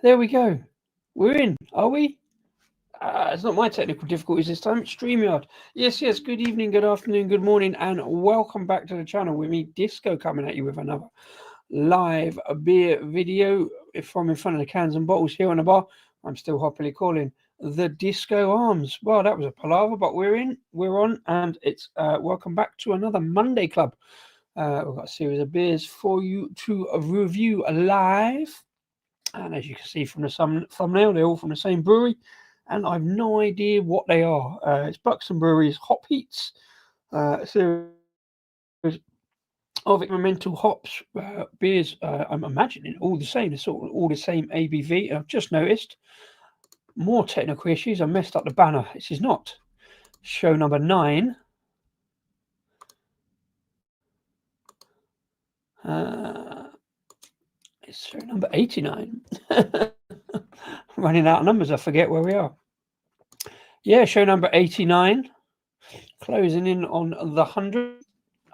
There we go. We're in, are we? It's not my technical difficulties this time. It's StreamYard. Yes. Good evening, good afternoon, good morning, and welcome back to the channel with me, Disco, coming at you with another live beer video from in front of the cans and bottles here on the bar. I'm still happily calling the Disco Arms. Well, that was a palaver, but we're on, and it's welcome back to another Monday Club. We've got a series of beers for you to review live. And as you can see from the thumbnail, they're all from the same brewery, and I've no idea what they are. It's Buxton Brewery's Hop Heats, series of experimental hops beers. I'm imagining all the same. It's all the same ABV. I've just noticed more technical issues. I messed up the banner. This is not show number 9. It's show number 89. Running out of numbers, I forget where we are. Yeah, show number 89, closing in on the 100.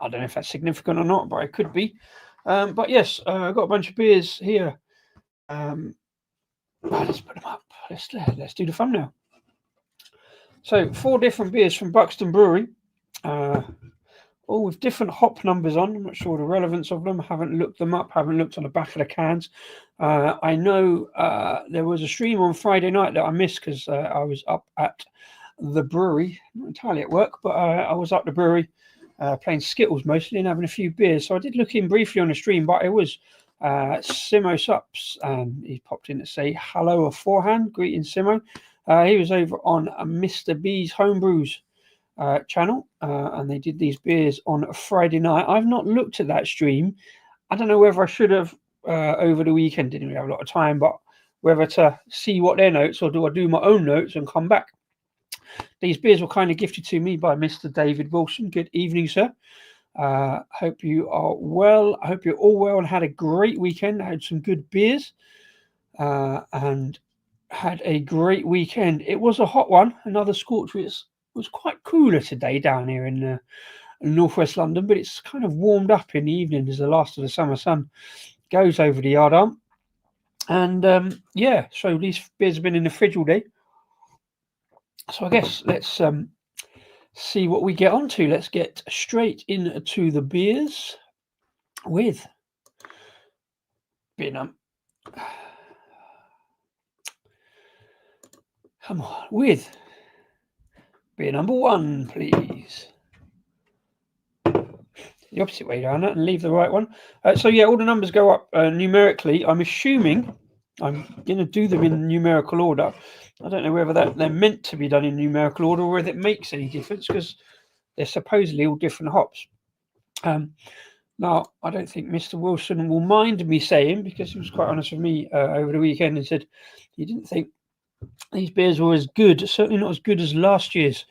I don't know if that's significant or not, but it could be. But yes, I've got a bunch of beers here. Let's put them up. Let's do the thumbnail. So 4 different beers from Buxton Brewery, all with different hop numbers on. I'm not sure the relevance of them. I haven't looked them up. Haven't looked on the back of the cans. I know there was a stream on Friday night that I missed because I was up at the brewery, not entirely at work, but I was up the brewery playing Skittles mostly and having a few beers. So I did look in briefly on the stream, but it was Simo Sups, and he popped in to say hello beforehand. Greetings, Simo. He was over on Mr. B's Homebrews channel, and they did these beers on a Friday night. I've not looked at that stream. I don't know whether I should have over the weekend. Didn't really have a lot of time, but whether to see what their notes or do I do my own notes and come back. These beers were kind of gifted to me by Mr. David Wilson. Good evening, sir. Hope you are well. I hope you're all well and had a great weekend. I had some good beers and had a great weekend. It was a hot one. Another scorch. It was quite cooler today down here in northwest London, but it's kind of warmed up in the evening as the last of the summer sun goes over the yard arm. And yeah, so these beers have been in the fridge all day. So I guess let's see what we get onto. Let's get straight into the beers with beer number. Come on, with beer number 1, please. The opposite way down and leave the right one. So yeah, all the numbers go up numerically. I'm assuming I'm going to do them in numerical order. I don't know whether they're meant to be done in numerical order or whether it makes any difference because they're supposedly all different hops. Now, I don't think Mr. Wilson will mind me saying, because he was quite honest with me over the weekend and said he didn't think these beers were as good, certainly not as good as last year's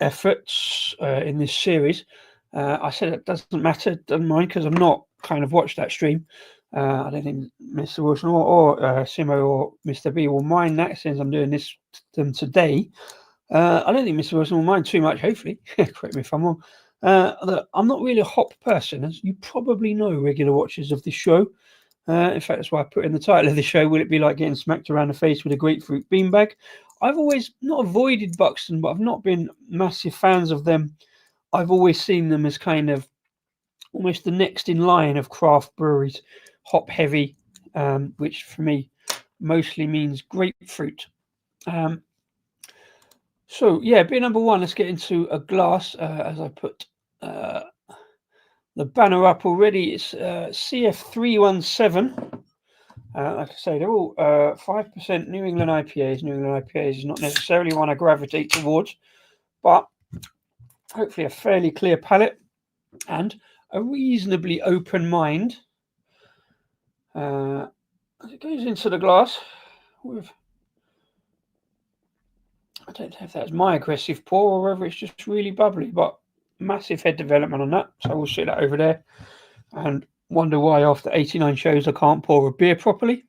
efforts in this series. I said it doesn't matter, doesn't mind, because I've not kind of watched that stream. I don't think Mr. Wilson or Simo or Mr. B will mind that since I'm doing this today. I don't think Mr. Wilson will mind too much, hopefully. Correct me if I'm wrong. I'm not really a hop person, as you probably know, regular watchers of this show. In fact, that's why I put in the title of the show, will it be like getting smacked around the face with a grapefruit beanbag? I've always not avoided Buxton, but I've not been massive fans of them. I've always seen them as kind of almost the next in line of craft breweries, hop heavy, which for me mostly means grapefruit. So yeah, beer number 1, let's get into a glass as I put the banner up already. It's CF317. Like I say, they're all 5% New England IPAs. New England IPAs is not necessarily one I gravitate towards, but hopefully a fairly clear palate and a reasonably open mind. As it goes into the glass with, I don't know if that's my aggressive pour or whether it's just really bubbly, but massive head development on that. So we'll sit that over there and wonder why after 89 shows I can't pour a beer properly.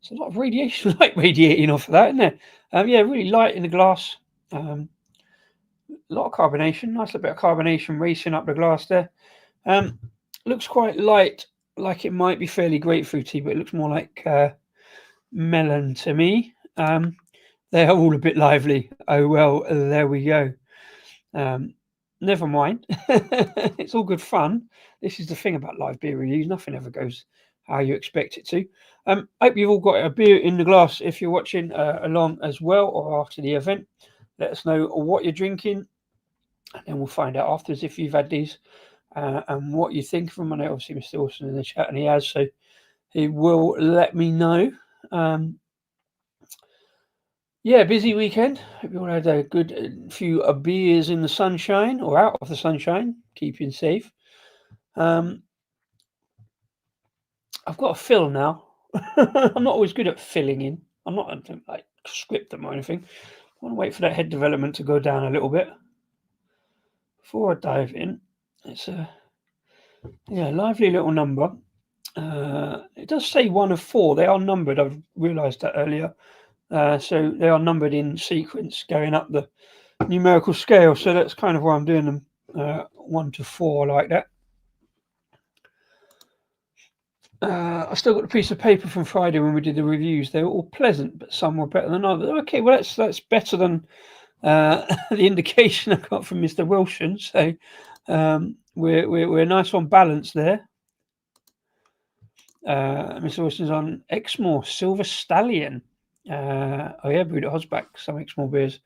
It's a lot of radiation, light radiating off of that, isn't there? Yeah, really light in the glass. A lot of carbonation, nice little bit of carbonation racing up the glass there. Looks quite light like it might be fairly grapefruity, but it looks more like melon to me. They're all a bit lively. Oh well, there we go. Never mind. It's all good fun. This is the thing about live beer reviews. Nothing ever goes how you expect it to. Hope you've all got a beer in the glass if you're watching along as well or after the event. Let us know what you're drinking, and then we'll find out afterwards if you've had these and what you think of them. I know obviously Mr. Wilson in the chat, and he has, so he will let me know. Yeah, busy weekend. Hope you all had a good few beers in the sunshine or out of the sunshine, keeping safe. I've got to fill now. I'm not always good at filling in. I'm not like script them or anything. I want to wait for that head development to go down a little bit before I dive in. It's a lively little number. It does say 1 of 4. They are numbered. I've realised that earlier. So they are numbered in sequence going up the numerical scale. So that's kind of why I'm doing them 1 to 4 like that. I still got a piece of paper from Friday when we did the reviews. They were all pleasant, but some were better than others. Okay, well that's better than the indication I got from Mr. Wilson. So we're nice on balance there. Mr. Wilson's on Exmoor Silver Stallion. Oh yeah, brewed at Hosback. Some Exmoor beers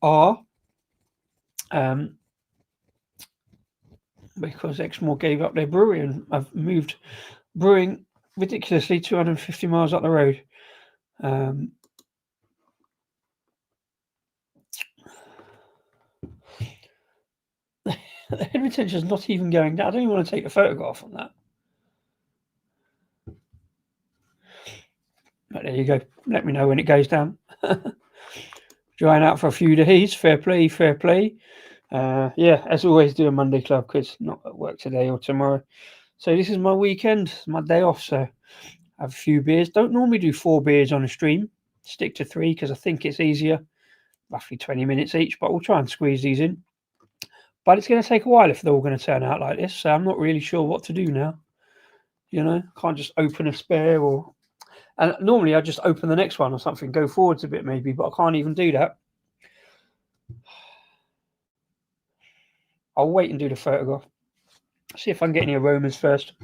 are because Exmoor gave up their brewery and I've moved brewing ridiculously 250 miles up the road. The head retention is not even going down. I don't even want to take a photograph on that. But there you go. Let me know when it goes down. Drying out for a few days. Fair play, fair play. Yeah, as always, do a Monday club quiz. Not at work today or tomorrow. So this is my weekend. It's my day off. So I have a few beers. Don't normally do 4 beers on a stream. Stick to 3 because I think it's easier. Roughly 20 minutes each, but we'll try and squeeze these in. But it's going to take a while if they're all going to turn out like this. So I'm not really sure what to do now. You know, can't just open a spare or... And normally I just open the next one or something, go forwards a bit maybe, but I can't even do that. I'll wait and do the photograph. See if I can get any aromas first.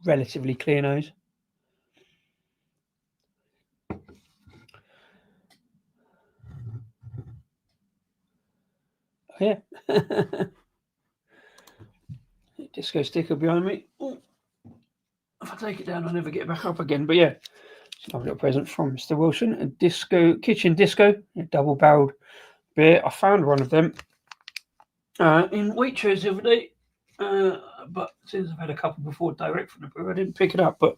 Relatively clear nose. Oh, yeah. Disco sticker behind me. Ooh. If I take it down, I'll never get it back up again. But yeah, it's a lovely little present from Mr. Wilson. A disco, kitchen disco, a double-barreled beer. I found one of them in Waitrose the other day. But since I've had a couple before direct from the brewer, I didn't pick it up. But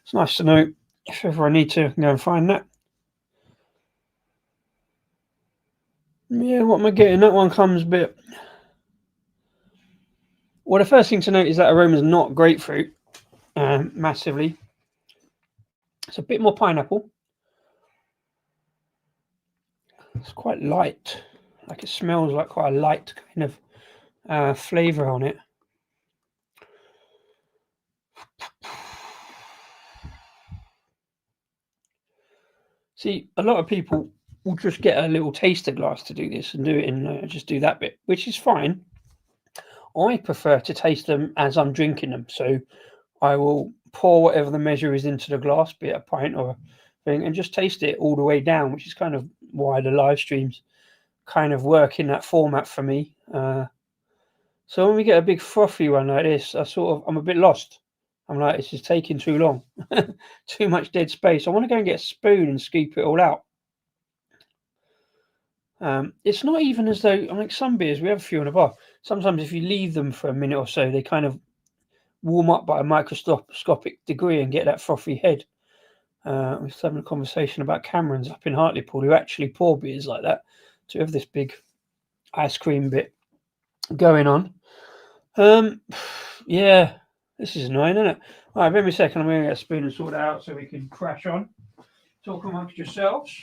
it's nice to know if ever I need to go and find that. Yeah, what am I getting? That one comes a bit... Well, the first thing to note is that aroma is not grapefruit massively. It's a bit more pineapple. It's quite light. Like it smells like quite a light kind of flavour on it. See, a lot of people will just get a little taster glass to do this and do it in just do that bit, which is fine. I prefer to taste them as I'm drinking them. So I will pour whatever the measure is into the glass, be it a pint or a thing, and just taste it all the way down, which is kind of why the live streams kind of work in that format for me. So when we get a big frothy one like this, I'm a bit lost. I'm like, this is taking too long. Too much dead space. I want to go and get a spoon and scoop it all out. It's not even as though, like some beers, we have a few in a bar. Sometimes if you leave them for a minute or so, they kind of warm up by a microscopic degree and get that frothy head. I was having a conversation about Cameron's up in Hartlepool who actually pour beers like that to have this big ice cream bit going on. Yeah, this is annoying, isn't it? All right, give me a second. I'm going to get a spoon and sort it out so we can crash on. Talk amongst yourselves.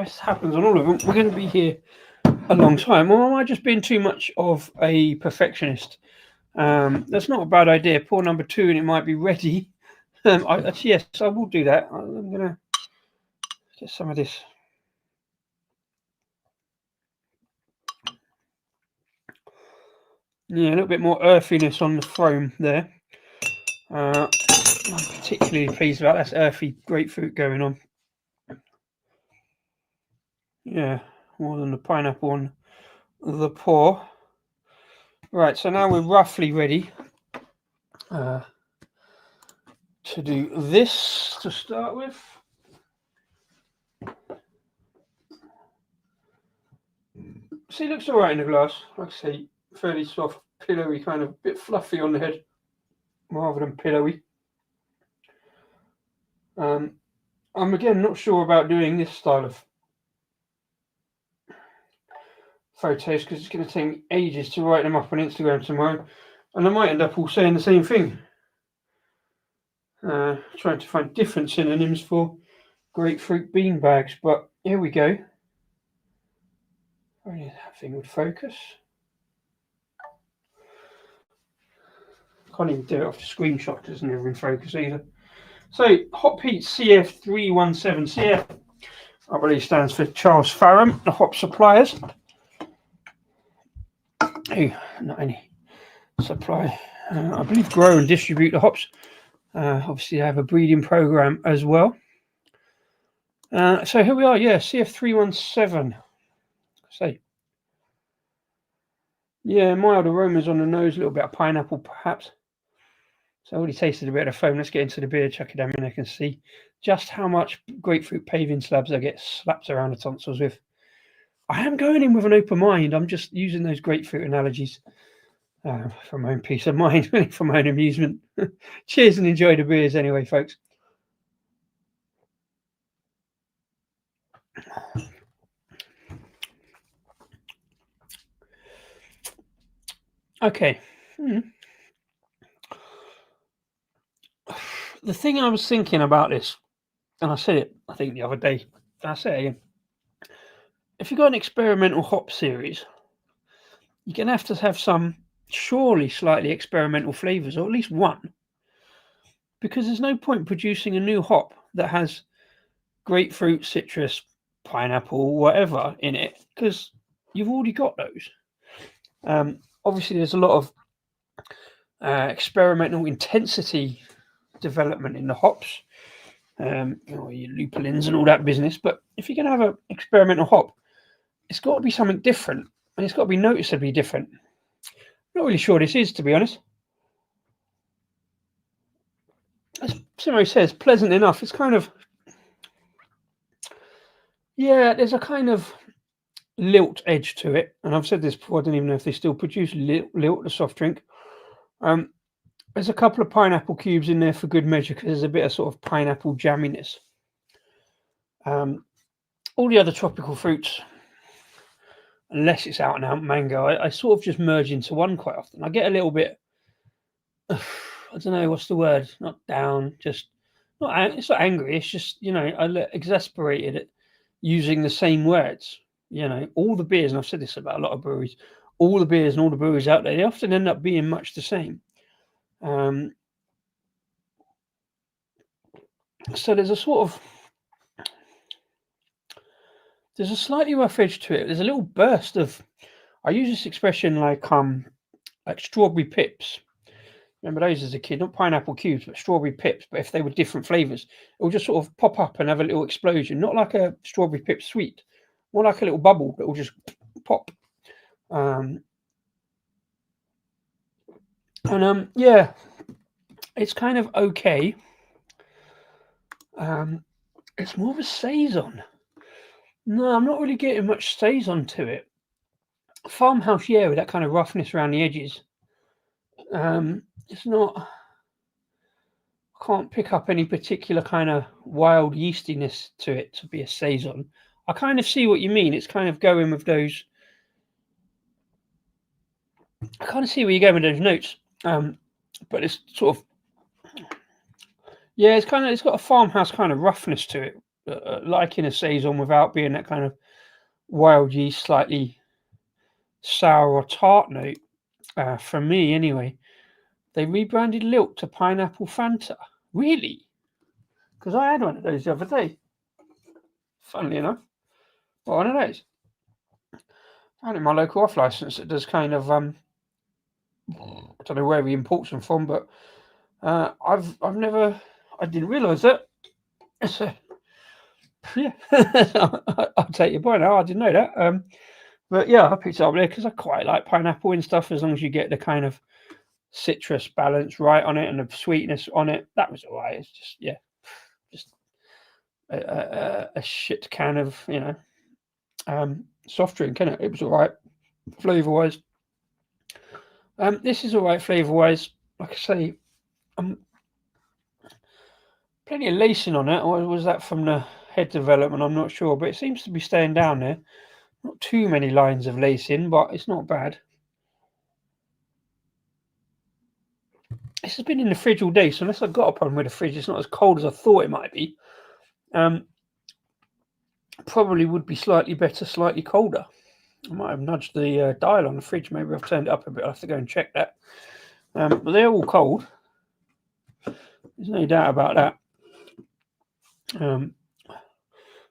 this happens on all of them, we're going to be here a long time. Or am I just being too much of a perfectionist? That's not a bad idea. Pour number 2 and it might be ready. Yes, I will do that. I'm going to get some of this. Yeah, a little bit more earthiness on the foam there. I'm particularly pleased about that earthy grapefruit going on. Yeah, more than the pineapple on the pour. Right, so now we're roughly ready to do this to start with. See, it looks all right in the glass. Like I say, fairly soft, pillowy, kind of a bit fluffy on the head, rather than pillowy. I'm again not sure about doing this style of photos because it's going to take me ages to write them up on Instagram tomorrow, and I might end up all saying the same thing. Trying to find different synonyms for grapefruit bean bags, but here we go. Only that thing would focus. Can't even do it off the screenshot, doesn't even focus either. So, Hop Heat CF317. CF, I believe, stands for Charles Farram, the hop suppliers. Oh, not any supply. I believe grow and distribute the hops. Obviously, they have a breeding program as well. So here we are, yeah, CF317. So, yeah, mild aromas on the nose, a little bit of pineapple perhaps. So I already tasted a bit of foam. Let's get into the beer, chuck it down and I can see just how much grapefruit paving slabs I get slapped around the tonsils with. I am going in with an open mind. I'm just using those grapefruit analogies for my own peace of mind, for my own amusement. Cheers and enjoy the beers anyway, folks. Okay. The thing I was thinking about this, and I said it, I think, the other day, and I say it again. If you've got an experimental hop series, you're going to have some surely slightly experimental flavours, or at least one. Because there's no point producing a new hop that has grapefruit, citrus, pineapple, whatever in it, because you've already got those. Obviously, there's a lot of experimental intensity development in the hops, your lupulins and all that business. But if you're going to have an experimental hop, it's got to be something different, and it's got to be noticeably different. Not really sure this is, to be honest. As Simo says, pleasant enough. It's kind of, yeah, there's a kind of lilt edge to it, and I've said this before. I don't even know if they still produce lilt, the soft drink. There's a couple of pineapple cubes in there for good measure because there's a bit of sort of pineapple jamminess. All the other tropical fruits, unless it's out and out mango, I sort of just merge into one quite often. I get a little bit, I don't know what's the word, not down, just not. It's not angry. It's just, I get exasperated at using the same words. All the beers, and I've said this about a lot of breweries, all the beers and all the breweries out there, they often end up being much the same. So there's a slightly rough edge to it. There's a little burst of, I use this expression like strawberry pips. Remember those as a kid? Not pineapple cubes, but strawberry pips. But if they were different flavors, it will just sort of pop up and have a little explosion. Not like a strawberry pip sweet, more like a little bubble that will just pop. Yeah, it's kind of okay. It's more of a saison. No, I'm not really getting much saison to it. Farmhouse, yeah, with that kind of roughness around the edges. It's not. I can't pick up any particular kind of wild yeastiness to it to be a saison. I kind of see what you mean. It's kind of going with those. I kind of see where you're going with those notes. But it's sort of, yeah, it's got a farmhouse kind of roughness to it. liking a saison without being that kind of wild yeast, slightly sour or tart note. For me, anyway, they rebranded Lilt to Pineapple Fanta. Really? Because I had one of those the other day. Funnily enough, one of those. Found in my local off license that does kind of I don't know where he imports them from, but I've never, I didn't realise that. So, yeah, I'll take your point. I didn't know that. But yeah, I picked it up there because I quite like pineapple and stuff. As long as you get the kind of citrus balance right on it and the sweetness on it, that was alright. It's just a shit can of soft drink, innit? It was alright flavour wise. This is alright flavour wise. Like I say, plenty of lacing on it. Or was that from the head development? I'm not sure, but it seems to be staying down there. Not too many lines of lacing, but it's not bad. This has been in the fridge all day, so unless I've got a problem with the fridge, it's not as cold as I thought it might be. Probably would be slightly better, slightly colder. I might have nudged the dial on the fridge. Maybe I've turned it up a bit. I'll have to go and check that. But they're all cold. There's no doubt about that.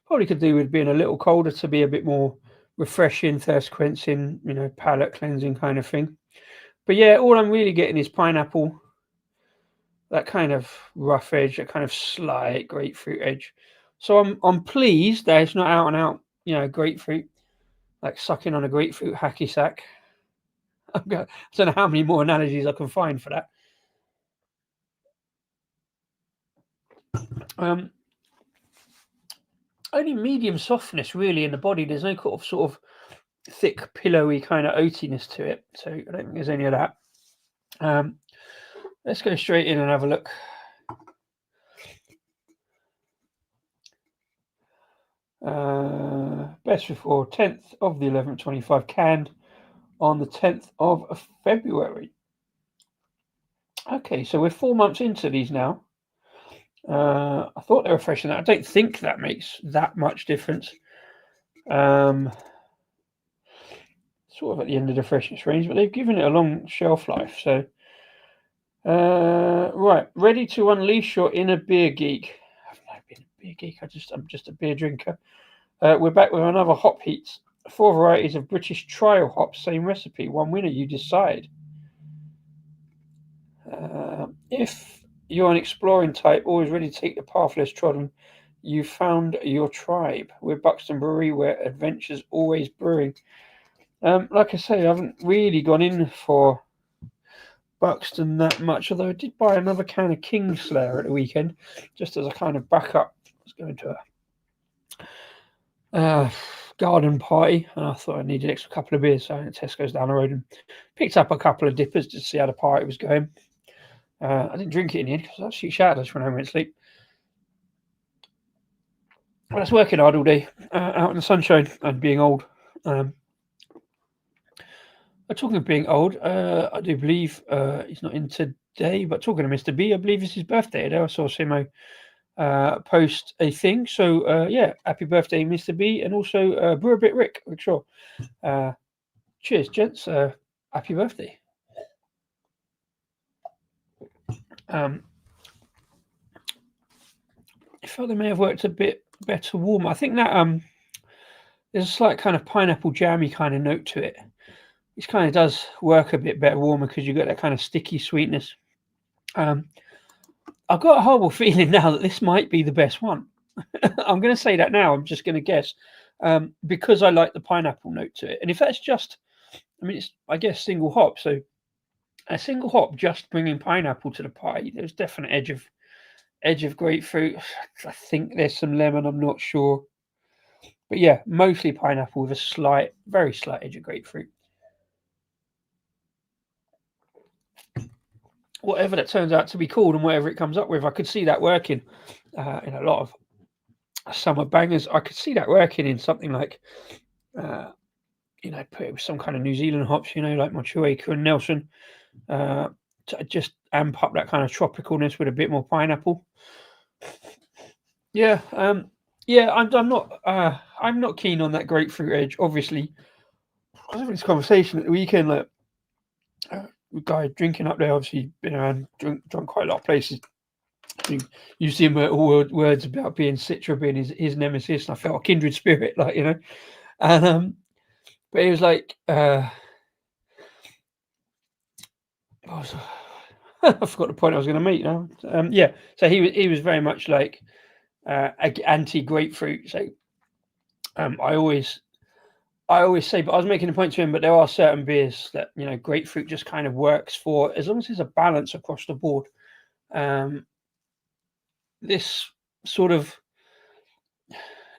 Probably could do with being a little colder to be a bit more refreshing, thirst quenching, palate cleansing kind of thing. But yeah, all I'm really getting is pineapple, that kind of rough edge, that kind of slight grapefruit edge. So I'm pleased that it's not out and out, grapefruit, like sucking on a grapefruit hacky sack. I don't know how many more analogies I can find for that. Only medium softness really in the body. There's no sort of thick, pillowy kind of oatiness to it. So I don't think there's any of that. Let's go straight in and have a look. Best before 10th of the 11th, 25 canned on the 10th of February. Okay, so we're 4 months into these now. I thought they were fresh in that. I don't think that makes that much difference. Sort of at the end of the freshness range, but they've given it a long shelf life. So, right, ready to unleash your inner beer geek. I've never been a beer geek. I'm just a beer drinker. We're back with another hop heats. 4 varieties of British trial hops, same recipe. One winner, you decide. If you're an exploring type, always ready to take the path less trodden, you found your tribe. We're Buxton Brewery, where adventure's always brewing. Like I say, I haven't really gone in for Buxton that much, although I did buy another can of Kingslayer at the weekend, just as a kind of backup. I was going to a garden party, and I thought I needed an extra couple of beers, so I went to Tesco's down the road and picked up a couple of dippers to see how the party was going. I didn't drink it in the end because I actually shouted when I went to sleep. I was working hard all day, out in the sunshine and being old. Talking of being old, I do believe he's not in today, but talking to Mr. B, I believe it's his birthday today. I saw Simo post a thing. So, yeah, happy birthday, Mr. B, and also Brew a Bit Rick Shaw. Cheers, gents. Happy birthday. I felt they may have worked a bit better warmer. I think that there's a slight kind of pineapple jammy kind of note to it. This kind of does work a bit better warmer because you get that kind of sticky sweetness. I've got a horrible feeling now that this might be the best one. I'm going to say that now. I'm just going to guess because I like the pineapple note to it. And if that's just, it's, I guess, single hop. So a single hop just bringing pineapple to the party. There's definite edge of grapefruit. I think there's some lemon. I'm not sure. But yeah, mostly pineapple with a very slight edge of grapefruit. Whatever that turns out to be called and whatever it comes up with, I could see that working in a lot of summer bangers. I could see that working in something like, put it with some kind of New Zealand hops, like Motueka and Nelson, to just amp up that kind of tropicalness with a bit more pineapple. Yeah, Yeah, I'm not keen on that grapefruit edge. Obviously, I was having this conversation at the weekend. Like, guy drinking up there, obviously been around, drunk quite a lot of places. You, you see him all words about being Citra being his nemesis, and I felt a kindred spirit, like and but he was like, what was I forgot the point I was going to make now. Yeah, so he was very much like anti grapefruit. So I always say, but I was making a point to him, but there are certain beers that grapefruit just kind of works for, as long as there's a balance across the board. Um, this sort of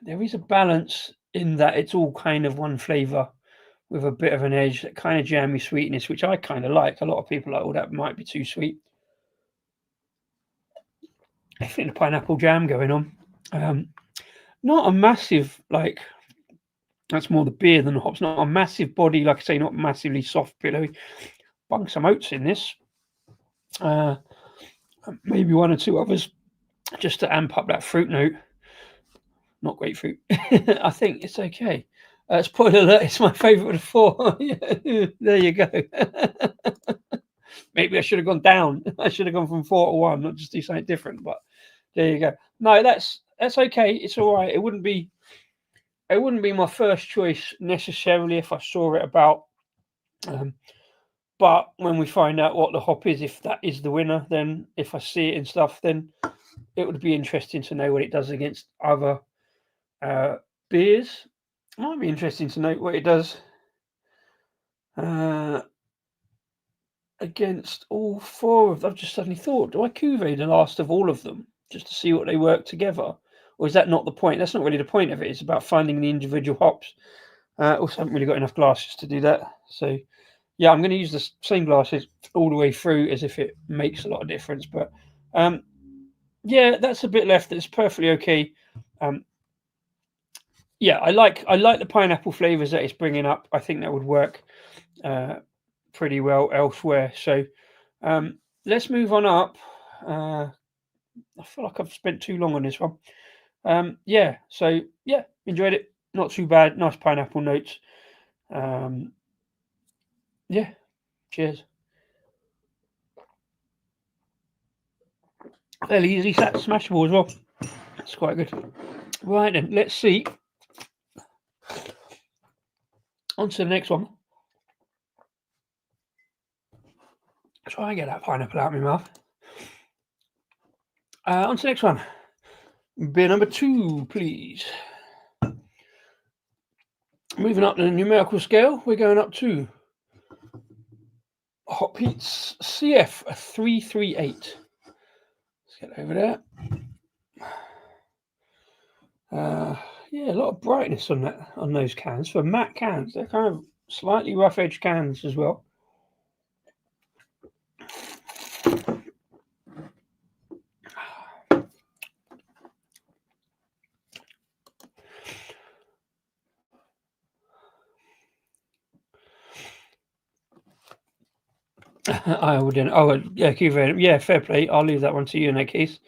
there is a balance in that it's all kind of one flavour with a bit of an edge, that kind of jammy sweetness, which I kind of like. A lot of people like, oh, that might be too sweet. I think the pineapple jam going on. Not a massive like. That's more the beer than the hops. Not a massive body, like I say, not massively soft, pillowy. Bung some oats in this. Uh, maybe one or two others, just to amp up that fruit note. Not grapefruit. I think it's okay. Spoiler alert, it's my favourite of the four. There you go. Maybe I should have gone down. I should have gone from 4 to 1, not just do something different. But there you go. No, that's okay. It's all right. It wouldn't be my first choice necessarily if I saw it about. But when we find out what the hop is, if that is the winner, then if I see it and stuff, then it would be interesting to know what it does against other beers. It might be interesting to know what it does against all four of them. I've just suddenly thought, do I cuvee the last of all of them just to see what they work together? Or is that not the point? That's not really the point of it. It's about finding the individual hops. Also, haven't really got enough glasses to do that. So, yeah, I'm going to use the same glasses all the way through as if it makes a lot of difference. But, yeah, that's a bit left. That's perfectly okay. Yeah, I like the pineapple flavors that it's bringing up. I think that would work pretty well elsewhere. So let's move on up. I feel like I've spent too long on this one. Yeah, so yeah, enjoyed it. Not too bad. Nice pineapple notes. Yeah, cheers. Fairly easy, smashable as well. That's quite good. Right then, let's see. On to the next one. Try and get that pineapple out of my mouth. On to the next one. Beer number 2, please. Moving up the numerical scale, we're going up to Hot Pete's CF 338. Let's get over there. Yeah, a lot of brightness on those cans for matte cans. They're kind of slightly rough edge cans as well. I wouldn't. Oh, yeah, yeah, fair play. I'll leave that one to you in that case.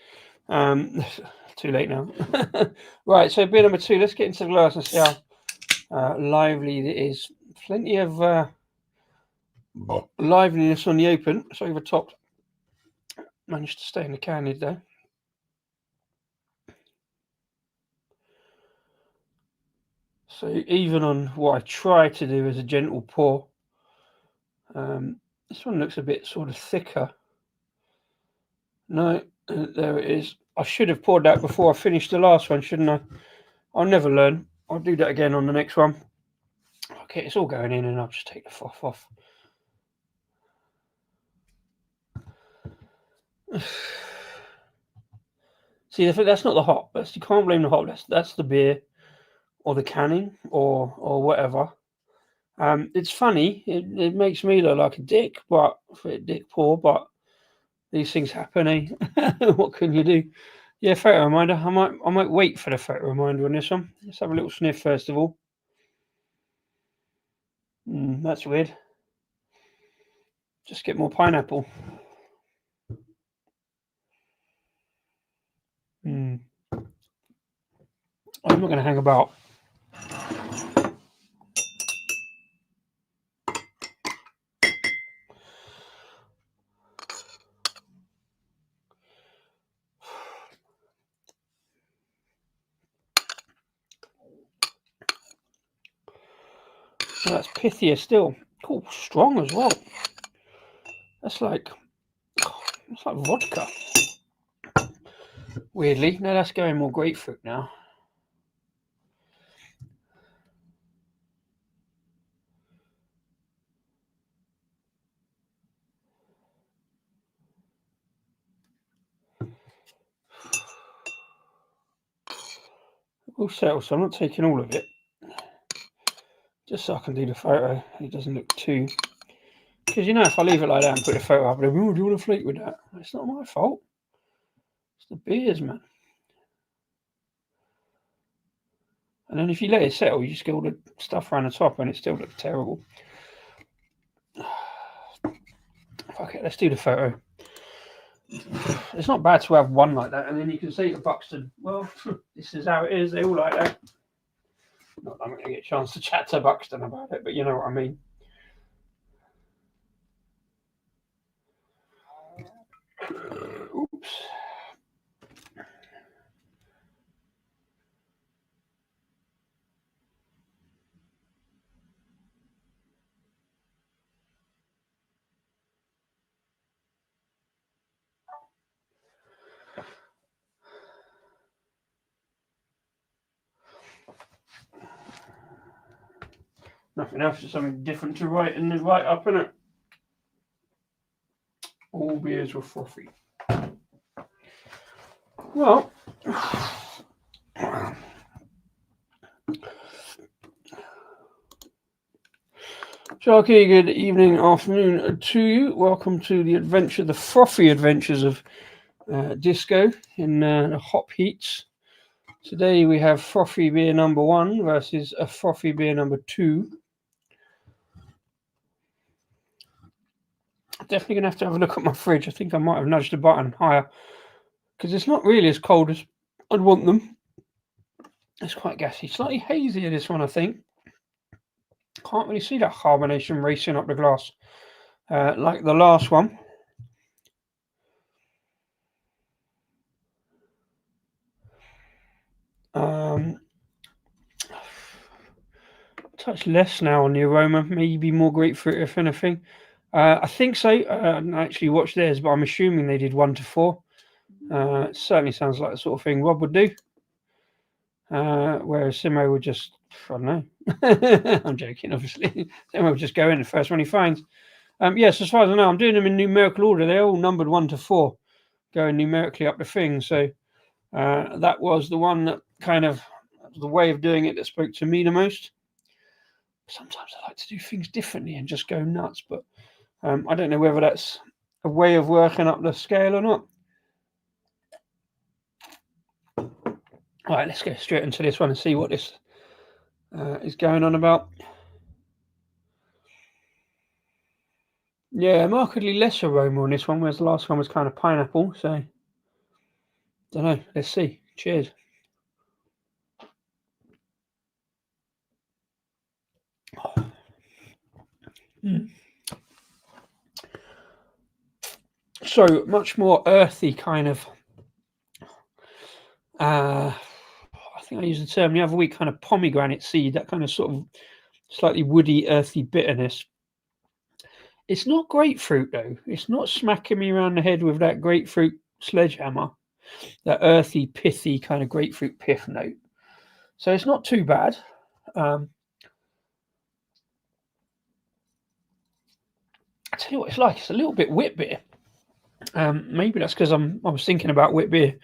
Too late now. Right, so beer number 2. Let's get into the glass and see how lively it is. Plenty of liveliness on the open. So over top, managed to stay in the can there. So even on what I try to do as a gentle pour, this one looks a bit sort of thicker. No, there it is. I should have poured that before I finished the last one, shouldn't I? I'll never learn. I'll do that again on the next one. Okay, it's all going in, and I'll just take the froth off. See, that's not the hop. You can't blame the hop. That's the beer, or the canning, or whatever. It's funny. It makes me look like a dick, poor. But these things happen, eh? What can you do? Yeah, photo reminder. I might wait for the photo reminder on this one. Let's have a little sniff first of all. That's weird. Just get more pineapple. I'm not going to hang about. So that's pithier still. Oh, strong as well. That's like vodka. Weirdly. No, that's going more grapefruit now. We'll settle, so I'm not taking all of it. Just so I can do the photo. It doesn't look too... Because, you know, if I leave it like that and put the photo up, they'll be, oh, do you want to flake with that? It's not my fault. It's the beers, man. And then if you let it settle, you just get all the stuff around the top and it still looks terrible. Fuck it, let's do the photo. It's not bad to have one like that, and then you can say to Buxton, well, this is how it is, they all like that. Not that I'm going to get a chance to chat to Buxton about it, but you know what I mean. Oops. Nothing else, just something different to write in the write up, innit? All beers were frothy. Well, Sharky, good evening, afternoon to you. Welcome to the frothy adventures of Disco in the hop heats. Today we have frothy beer number 1 versus a frothy beer number 2. Definitely going to have a look at my fridge. I think I might have nudged the button higher because it's not really as cold as I'd want them. It's quite gassy. Slightly hazier, this one, I think. Can't really see that carbonation racing up the glass like the last one. Touch less now on the aroma, maybe more grapefruit if anything. I think so. I didn't actually watch theirs, but I'm assuming they did 1 to 4. It certainly sounds like the sort of thing Rob would do. Whereas Simo would just, I don't know. I'm joking, obviously. Simo would just go in the first one he finds. Yes, as far as I know, I'm doing them in numerical order. They're all numbered 1 to 4, going numerically up the thing. So that was the one that kind of, the way of doing it that spoke to me the most. Sometimes I like to do things differently and just go nuts, but I don't know whether that's a way of working up the scale or not. All right, let's go straight into this one and see what this is going on about. Yeah, markedly less aroma on this one, whereas the last one was kind of pineapple. So, don't know. Let's see. Cheers. So much more earthy kind of. I think I used the term the other week, kind of pomegranate seed, that kind of sort of slightly woody, earthy bitterness. It's not grapefruit though. It's not smacking me around the head with that grapefruit sledgehammer, that earthy, pithy kind of grapefruit pith note. So it's not too bad. I tell you what it's like. It's a little bit wit beer. Maybe that's because I was thinking about wit beer.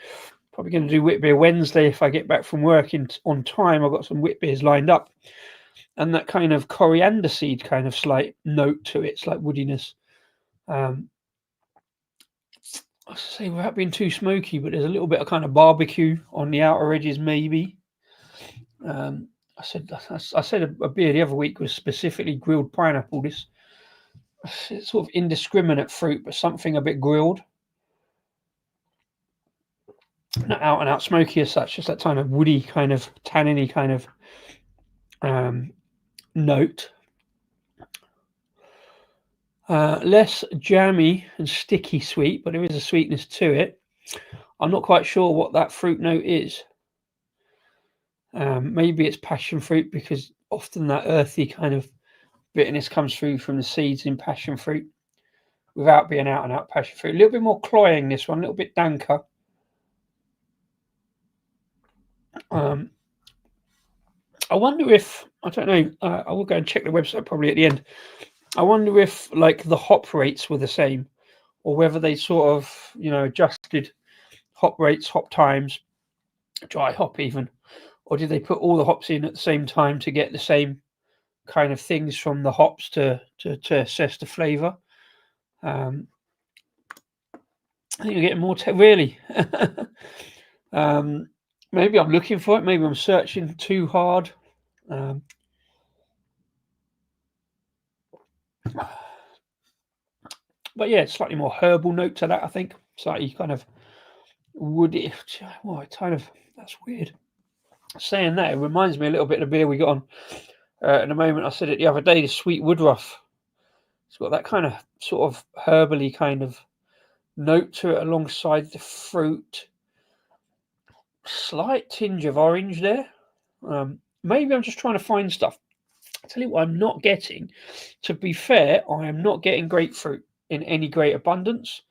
Probably going to do wit beer Wednesday if I get back from work on time. I've got some wit beers lined up, and that kind of coriander seed kind of slight note to it, slight woodiness. I say without being too smoky, but there's a little bit of kind of barbecue on the outer edges, maybe. I said a beer the other week was specifically grilled pineapple. This it's sort of indiscriminate fruit, but something a bit grilled. not out and out smoky as such, just that kind of woody, kind of tanniny kind of note. Less jammy and sticky sweet, but there is a sweetness to it. I'm not quite sure what that fruit note is. Maybe it's passion fruit, because often that earthy kind of bitterness comes through from the seeds in passion fruit without being out and out passion fruit. A little bit more cloying, this one, a little bit danker. I wonder if, I don't know, I will go and check the website probably at the end. I wonder if like the hop rates were the same, or whether they sort of, adjusted hop rates, hop times, dry hop even, or did they put all the hops in at the same time to get the same kind of things from the hops to assess the flavour? I think you're getting more really. Maybe I'm looking for it. Maybe I'm searching too hard. But yeah, slightly more herbal note to that, I think. Slightly kind of woody. Well, kind of, that's weird. Saying that, it reminds me a little bit of the beer we got on in a moment. I said it the other day, the Sweet Woodruff. It's got that kind of sort of herbally kind of note to it alongside the fruit. Slight tinge of orange there. Maybe I'm just trying to find stuff. I'll tell you what I'm not getting. To be fair, I am not getting grapefruit in any great abundance.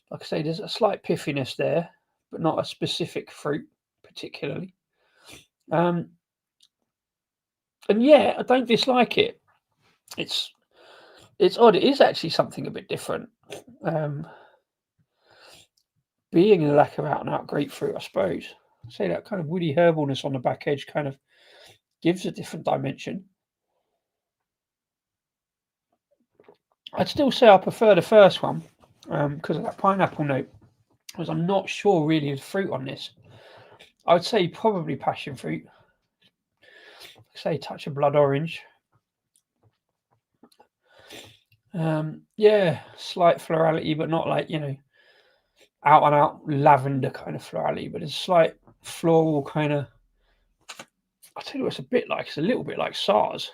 Like I say, there's a slight piffiness there, but not a specific fruit particularly. And yeah, I don't dislike it. It's odd. It is actually something a bit different. Being a lack of out and out grapefruit, I suppose. I'd say that kind of woody herbalness on the back edge kind of gives a different dimension. I'd still say I prefer the first one because of that pineapple note, because I'm not sure really of the fruit on this. I would say probably passion fruit. Say a touch of blood orange. Yeah, slight florality, but not like, out and out lavender kind of florality, but it's a slight floral kind of. I'll tell you what it's a bit like. It's a little bit like SARS.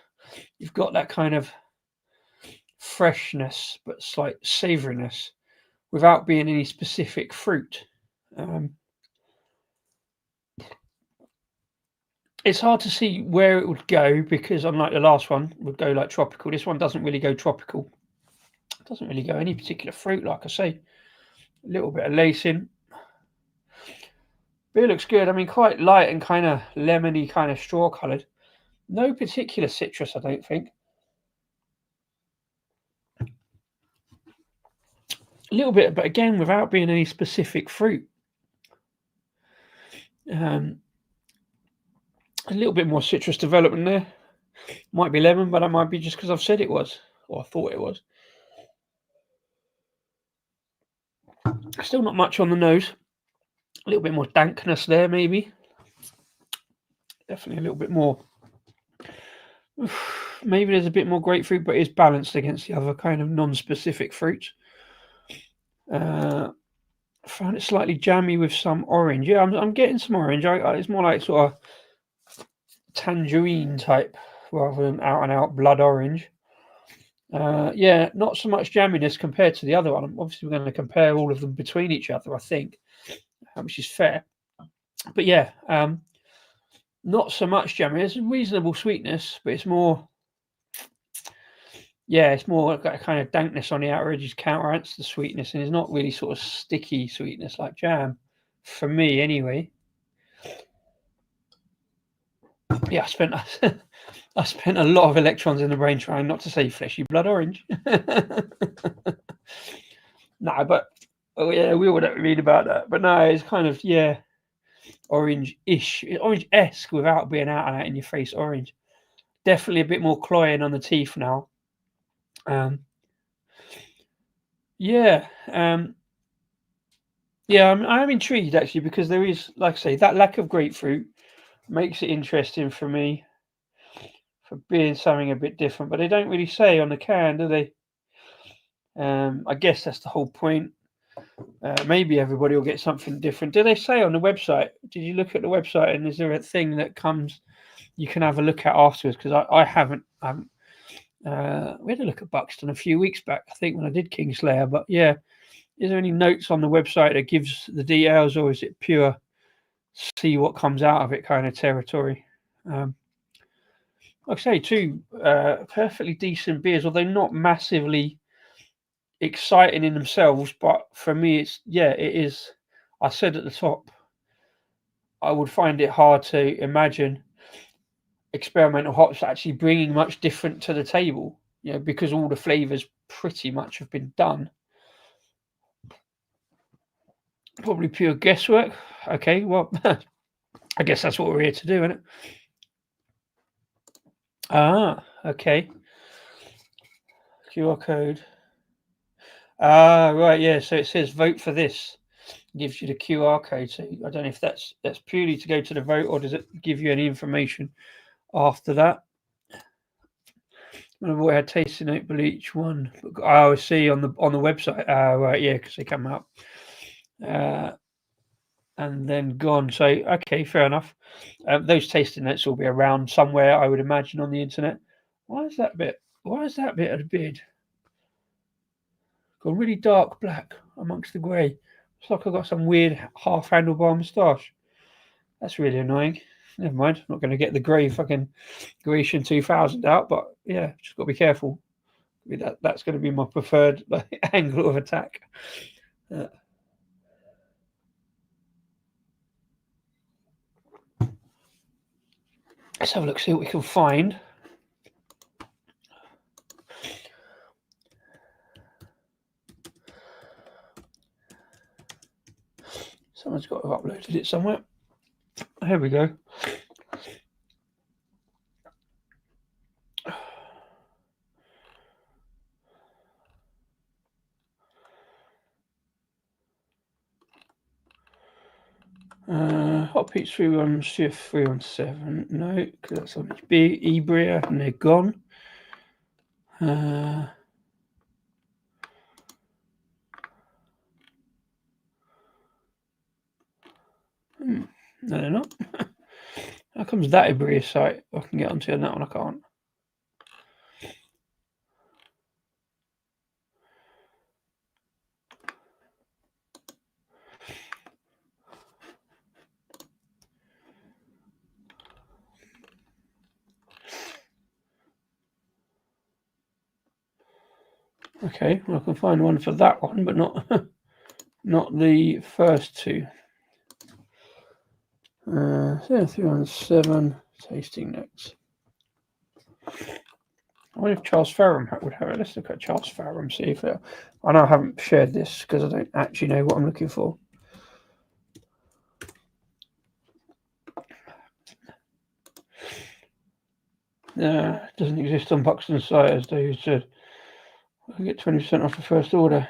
You've got that kind of freshness, but slight savouriness without being any specific fruit. It's hard to see where it would go, because unlike the last one, would go like tropical. This one doesn't really go tropical. It doesn't really go any particular fruit, like I say. A little bit of lacing. Beer looks good. I mean, quite light and kind of lemony, kind of straw coloured. No particular citrus, I don't think. A little bit, but again, without being any specific fruit. A little bit more citrus development there. Might be lemon, but that might be just because I've said it was, or I thought it was. Still not much on the nose. A little bit more dankness there, maybe. Definitely a little bit more. Maybe there's a bit more grapefruit, but it's balanced against the other kind of non-specific fruits. Found it slightly jammy with some orange. Yeah, I'm getting some orange. It's more like sort of tangerine type rather than out and out blood orange. Yeah, not so much jamminess compared to the other one. Obviously, we're going to compare all of them between each other, I think, which is fair. But yeah, not so much jammy. There's a reasonable sweetness, but it's more. Yeah, it's more got a kind of dankness on the outer edges, counteracts the sweetness, and it's not really sort of sticky sweetness like jam, for me anyway. Yeah, I spent a lot of electrons in the brain trying not to say fleshy blood orange. No, but yeah, we all don't read about that. But no, it's kind of orange-ish, orange-esque without being out and out in your face orange. Definitely a bit more cloying on the teeth now. Yeah, I'm intrigued actually, because there is, like I say, that lack of grapefruit makes it interesting for me for being something a bit different. But they don't really say on the can, do they? I guess that's the whole point. Maybe everybody will get something different. Do they say on the website? Did you look at the website, and is there a thing that comes you can have a look at afterwards? Because I haven't. We had a look at Buxton a few weeks back, I think, when I did Kingslayer. But yeah, is there any notes on the website that gives the details, or is it pure see what comes out of it kind of territory? Like I say, two perfectly decent beers, although not massively exciting in themselves. But for me, it is. I said at the top, I would find it hard to imagine experimental hops actually bringing much different to the table, because all the flavors pretty much have been done. Probably pure guesswork. Okay, well, I guess that's what we're here to do, isn't it? Ah, okay. QR code. Ah, right, yeah. So it says vote for this. Gives you the QR code. So I don't know if that's purely to go to the vote, or does it give you any information after that? I had tasting note below each one. I see on the website. Right, yeah, because they come up. And then gone. So okay, fair enough. Those tasting notes will be around somewhere, I would imagine, on the internet. Why is that bit of the beard got really dark black amongst the grey? It's like I've got some weird half handlebar moustache. That's really annoying. Never mind. I'm not going to get the grey fucking Grecian 2000 out, but yeah, just got to be careful. That's going to be my preferred angle of attack. Let's have a look, see what we can find. Someone's got to have uploaded it somewhere. Here we go. Hot Peach 3-1, CF 317. No, because that's on Ebria, and they're gone. No, they're not. How comes that Ibria site I can get onto, and that one I can't? Okay, well, I can find one for that one, but not the first two. 317 tasting notes. I wonder if Charles Farram would have it. Let's look at Charles Farram, see if it. I know I haven't shared this because I don't actually know what I'm looking for. It doesn't exist on Buxton's site, as Dave said. I can get 20% off the first order.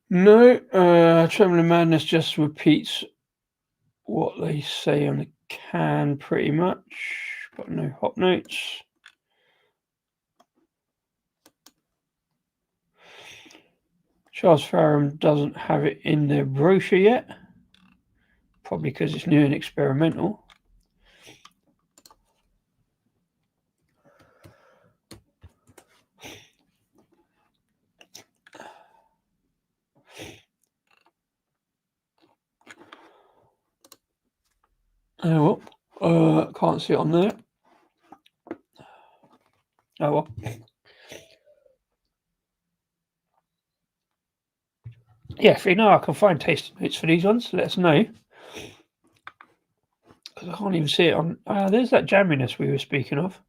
No, Trembling Madness just repeats what they say on the can, pretty much, but no hop notes. Charles Farram doesn't have it in their brochure yet, probably because it's new and experimental. Oh well, can't see it on there. Oh well. Yeah, if you know I can find tasting notes for these ones, let us know. Because I can't even see it on. There's that jamminess we were speaking of.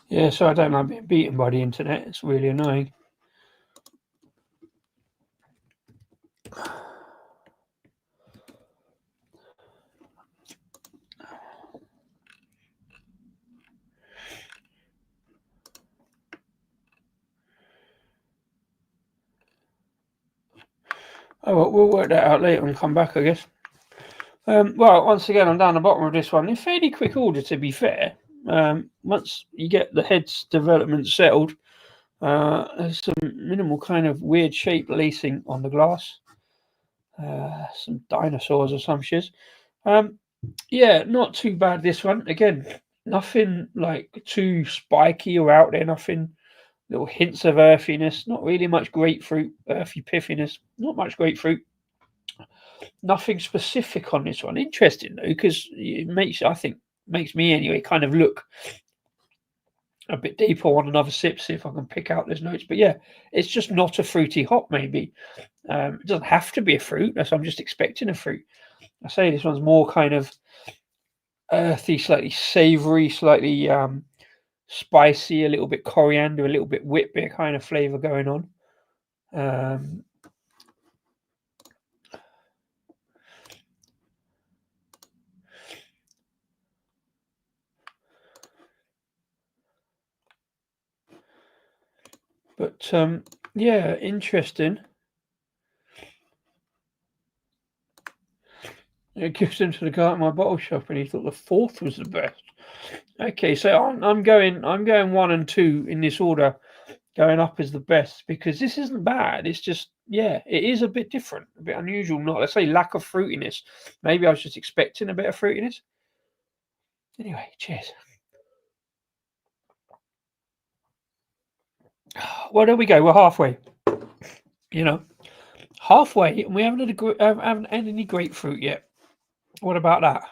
Yeah, so I don't like being beaten by the internet. It's really annoying. Oh, well, we'll work that out later and come back, I guess. Well, once again, I'm down the bottom of this one in fairly quick order, to be fair. Once you get the head's development settled, there's some minimal kind of weird shape lacing on the glass. Some dinosaurs or some shiz. Yeah, not too bad, this one. Again, nothing like too spiky or out there, nothing little hints of earthiness, not really much grapefruit, earthy piffiness, not much grapefruit. Nothing specific on this one. Interesting though, because it makes me anyway kind of look a bit deeper on another sip, see if I can pick out those notes. But yeah, it's just not a fruity hop, maybe. It doesn't have to be a fruit, that's I'm just expecting a fruit. I say this one's more kind of earthy, slightly savoury, slightly spicy, a little bit coriander, a little bit whip beer kind of flavour going on. But yeah, interesting. It gives him to the guy at my bottle shop, and he thought the fourth was the best. Okay, so I'm going 1 and 2 in this order, going up as the best, because this isn't bad. It's just, yeah, it is a bit different, a bit unusual. Not, let's say, lack of fruitiness. Maybe I was just expecting a bit of fruitiness. Anyway, cheers. Well, there we go. We're halfway. You know, halfway, and we haven't had any grapefruit yet. What about that?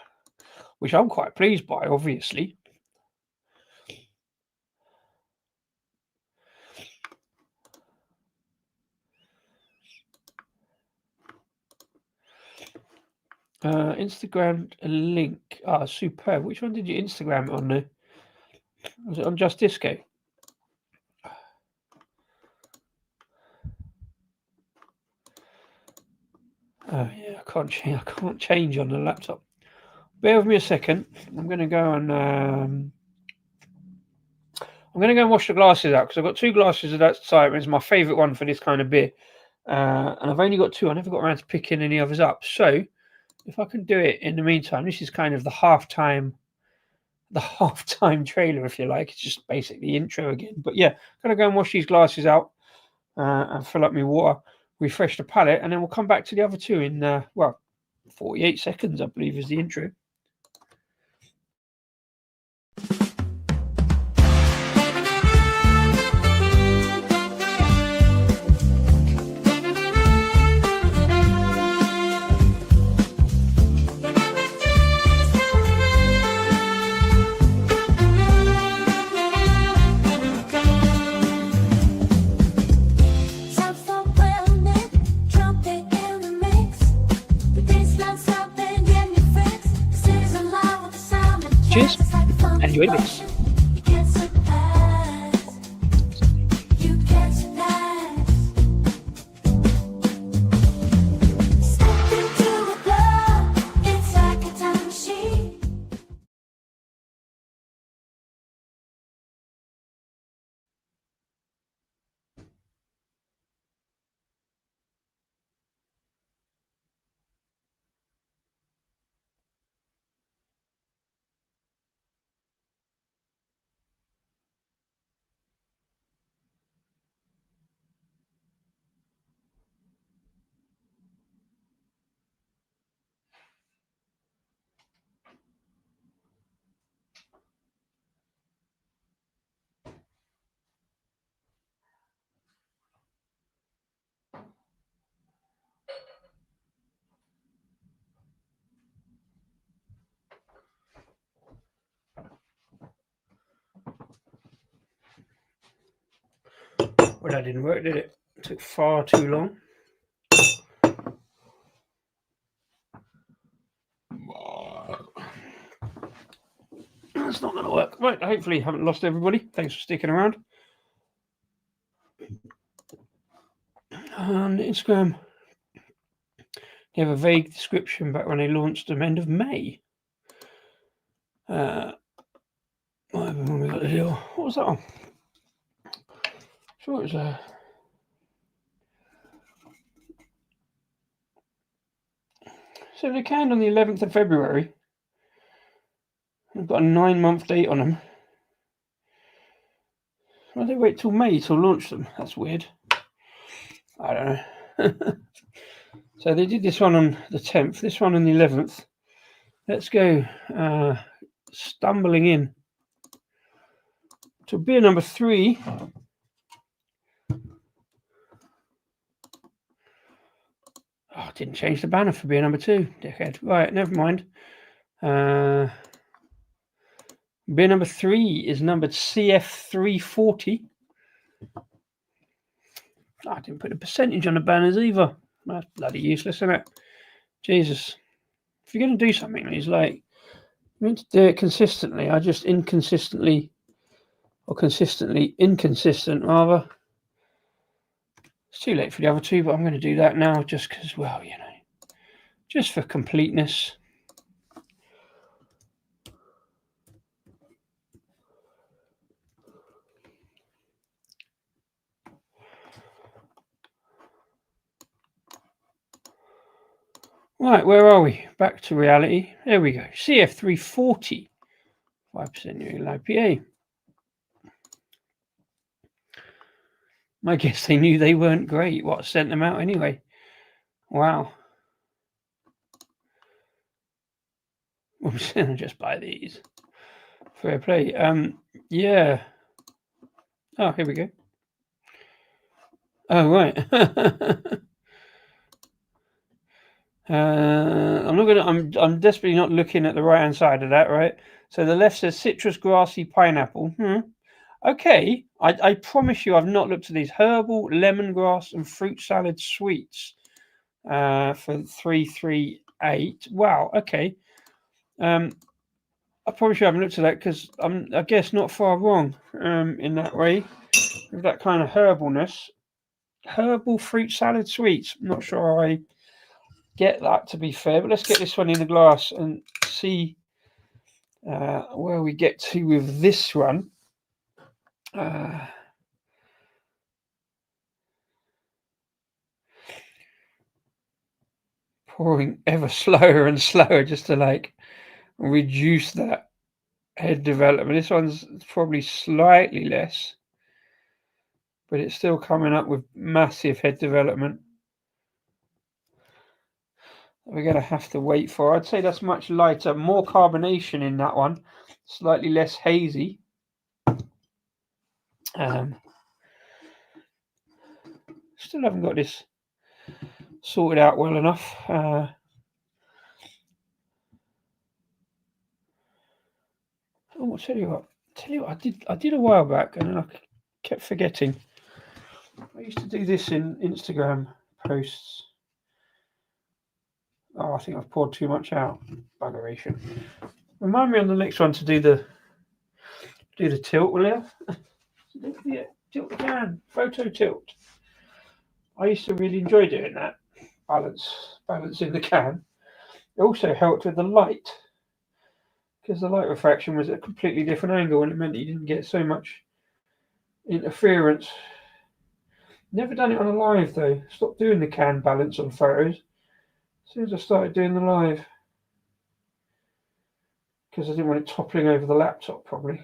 Which I'm quite pleased by, obviously. Instagram link. Ah, superb. Which one did you Instagram it on there? Was it on Just Disco? Oh yeah, I can't change on the laptop. Bear with me a second. I'm going to go and wash the glasses out, because I've got 2 glasses of that type. It's my favourite one for this kind of beer, and I've only got 2. I never got around to picking any others up. So if I can do it in the meantime, this is kind of the halftime trailer, if you like. It's just basically the intro again. But yeah, gonna go and wash these glasses out and fill up my water, refresh the palate, and then we'll come back to the other 2 in 48 seconds, I believe, is the intro. Cheers, and enjoy the mix. Well, that didn't work, did it? It took far too long. That's not going to work. Right, hopefully you haven't lost everybody. Thanks for sticking around. On Instagram, they have a vague description back when they launched them end of May. What was that on? Sure, it was So they canned on the 11th of February. They've got a 9-month date on them. Why they wait till May to launch them? That's weird. I don't know. So they did this one on the 10th, this one on the 11th. Let's go stumbling in to beer number 3. Oh, didn't change the banner for beer number 2, dickhead. Right, never mind. Beer number 3 is numbered CF340. I didn't put a percentage on the banners either. That's bloody useless, isn't it? Jesus. If you're going to do something, it's like, you meant to do it consistently. I just consistently inconsistent, rather. It's too late for the other two, but I'm going to do that now just because, well, you know, just for completeness. Right, where are we? Back to reality. There we go. CF340, 5% new IPA. I guess they knew they weren't great. What, sent them out anyway? Wow. I'm going to just buy these. Fair play. Yeah. Oh, here we go. Oh, right. I'm desperately not looking at the right hand side of that, right? So the left says citrus, grassy, pineapple. Okay. I promise you I've not looked at these. Herbal, lemongrass, and fruit salad sweets for 338. Wow, okay. I promise you I haven't looked at that because I'm, I guess, not far wrong in that way. With that kind of herbalness. Herbal fruit salad sweets. I'm not sure I get that, to be fair, but let's get this one in the glass and see where we get to with this one. Pouring ever slower and slower just to like reduce that head development. This one's probably slightly less, but it's still coming up with massive head development. We're going to have to wait for. I'd say that's much lighter, more carbonation in that one, slightly less hazy. Still haven't got this sorted out well enough. I'll tell you what, I did a while back, and then I kept forgetting. I used to do this in Instagram posts. Oh, I think I've poured too much out. Buggeration. Remind me on the next one to do the tilt, will you? Yeah, tilt the can, photo tilt. I used to really enjoy doing that. Balancing the can. It also helped with the light, because the light refraction was at a completely different angle, and it meant you didn't get so much interference. Never done it on a live though. Stopped doing the can balance on photos as soon as I started doing the live, because I didn't want it toppling over the laptop probably.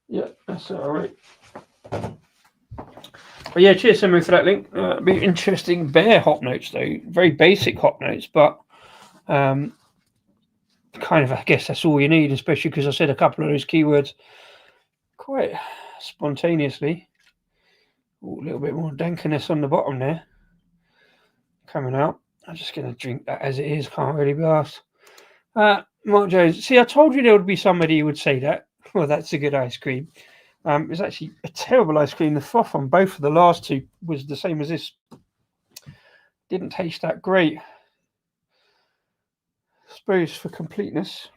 Yeah, that's all right. But yeah, cheers, Samu, for that link. Be interesting. Bare hop notes though, very basic hop notes, but kind of, I guess that's all you need, especially because I said a couple of those keywords quite spontaneously. Ooh, a little bit more dankiness on the bottom there coming out. I'm just going to drink that as it is. Can't really be asked. Mark Jones, see, I told you there would be somebody who would say that. Well, that's a good ice cream. It's actually a terrible ice cream. The froth on both of the last two was the same as this. Didn't taste that great. I suppose for completeness.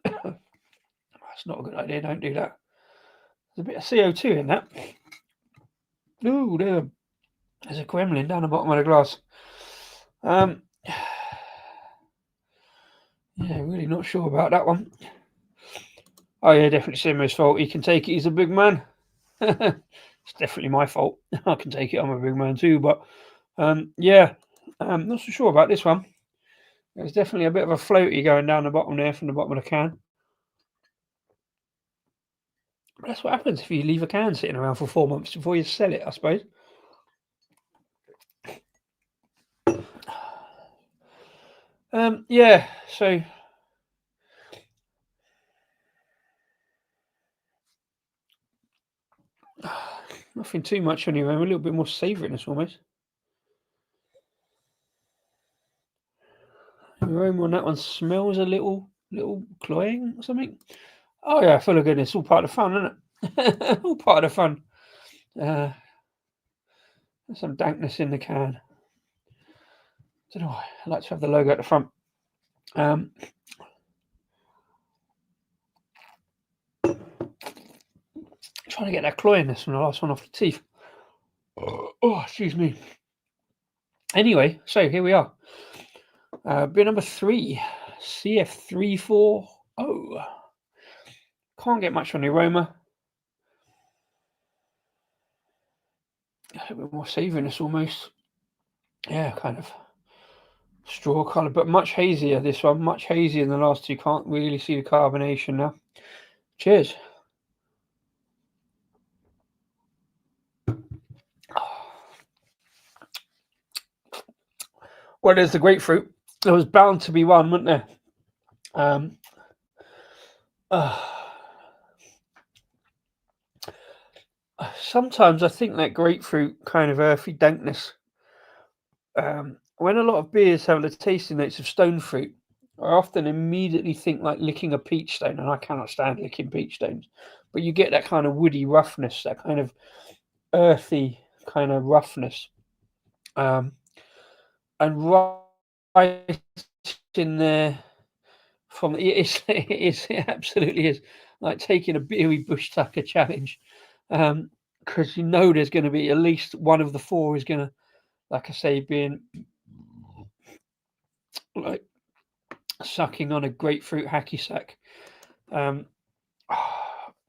That's not a good idea. Don't do that. There's a bit of CO2 in that. Ooh, there's a gremlin down the bottom of the glass. Yeah, really not sure about that one. Oh yeah, definitely Simo's fault. He can take it. He's a big man. It's definitely my fault. I can take it. I'm a big man too. But yeah, not so sure about this one. There's definitely a bit of a floaty going down the bottom there from the bottom of the can. But that's what happens if you leave a can sitting around for 4 months before you sell it, I suppose. Yeah, so nothing too much anyway. A little bit more savouriness almost. The aroma on that one smells a little cloying or something. Oh yeah, full of goodness. All part of the fun, isn't it? All part of the fun. There's some dankness in the can. Don't know why. I like to have the logo at the front. Trying to get that cloyiness from the last one off the teeth. Oh, excuse me. Anyway, so here we are. Beer number 3, CF340. Can't get much on the aroma. A little bit more savouriness almost. Yeah, kind of straw colour, but much hazier. This one, much hazier than the last two. Can't really see the carbonation now. Cheers. Well, there's the grapefruit. There was bound to be one, wasn't there? Sometimes I think that grapefruit kind of earthy dankness. When a lot of beers have the tasting notes of stone fruit, I often immediately think like licking a peach stone, and I cannot stand licking peach stones. But you get that kind of woody roughness, that kind of earthy kind of roughness, and right in there from it absolutely is like taking a beery bush tucker challenge, because you know there's going to be at least one of the 4 is going to, like I say, being like sucking on a grapefruit hacky sack.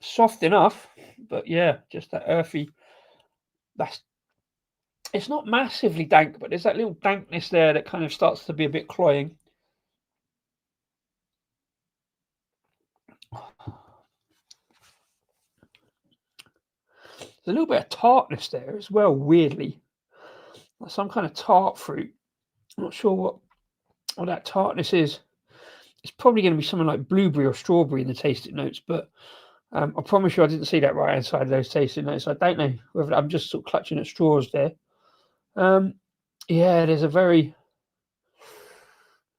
Soft enough, but yeah, just that earthy. It's not massively dank, but there's that little dankness there that kind of starts to be a bit cloying. There's a little bit of tartness there as well, weirdly. Like some kind of tart fruit. I'm not sure what that tartness is. It's probably going to be something like blueberry or strawberry in the tasting notes, but I promise you I didn't see that right inside of those tasting notes. I don't know whether I'm just sort of clutching at straws there. Yeah, there's a very...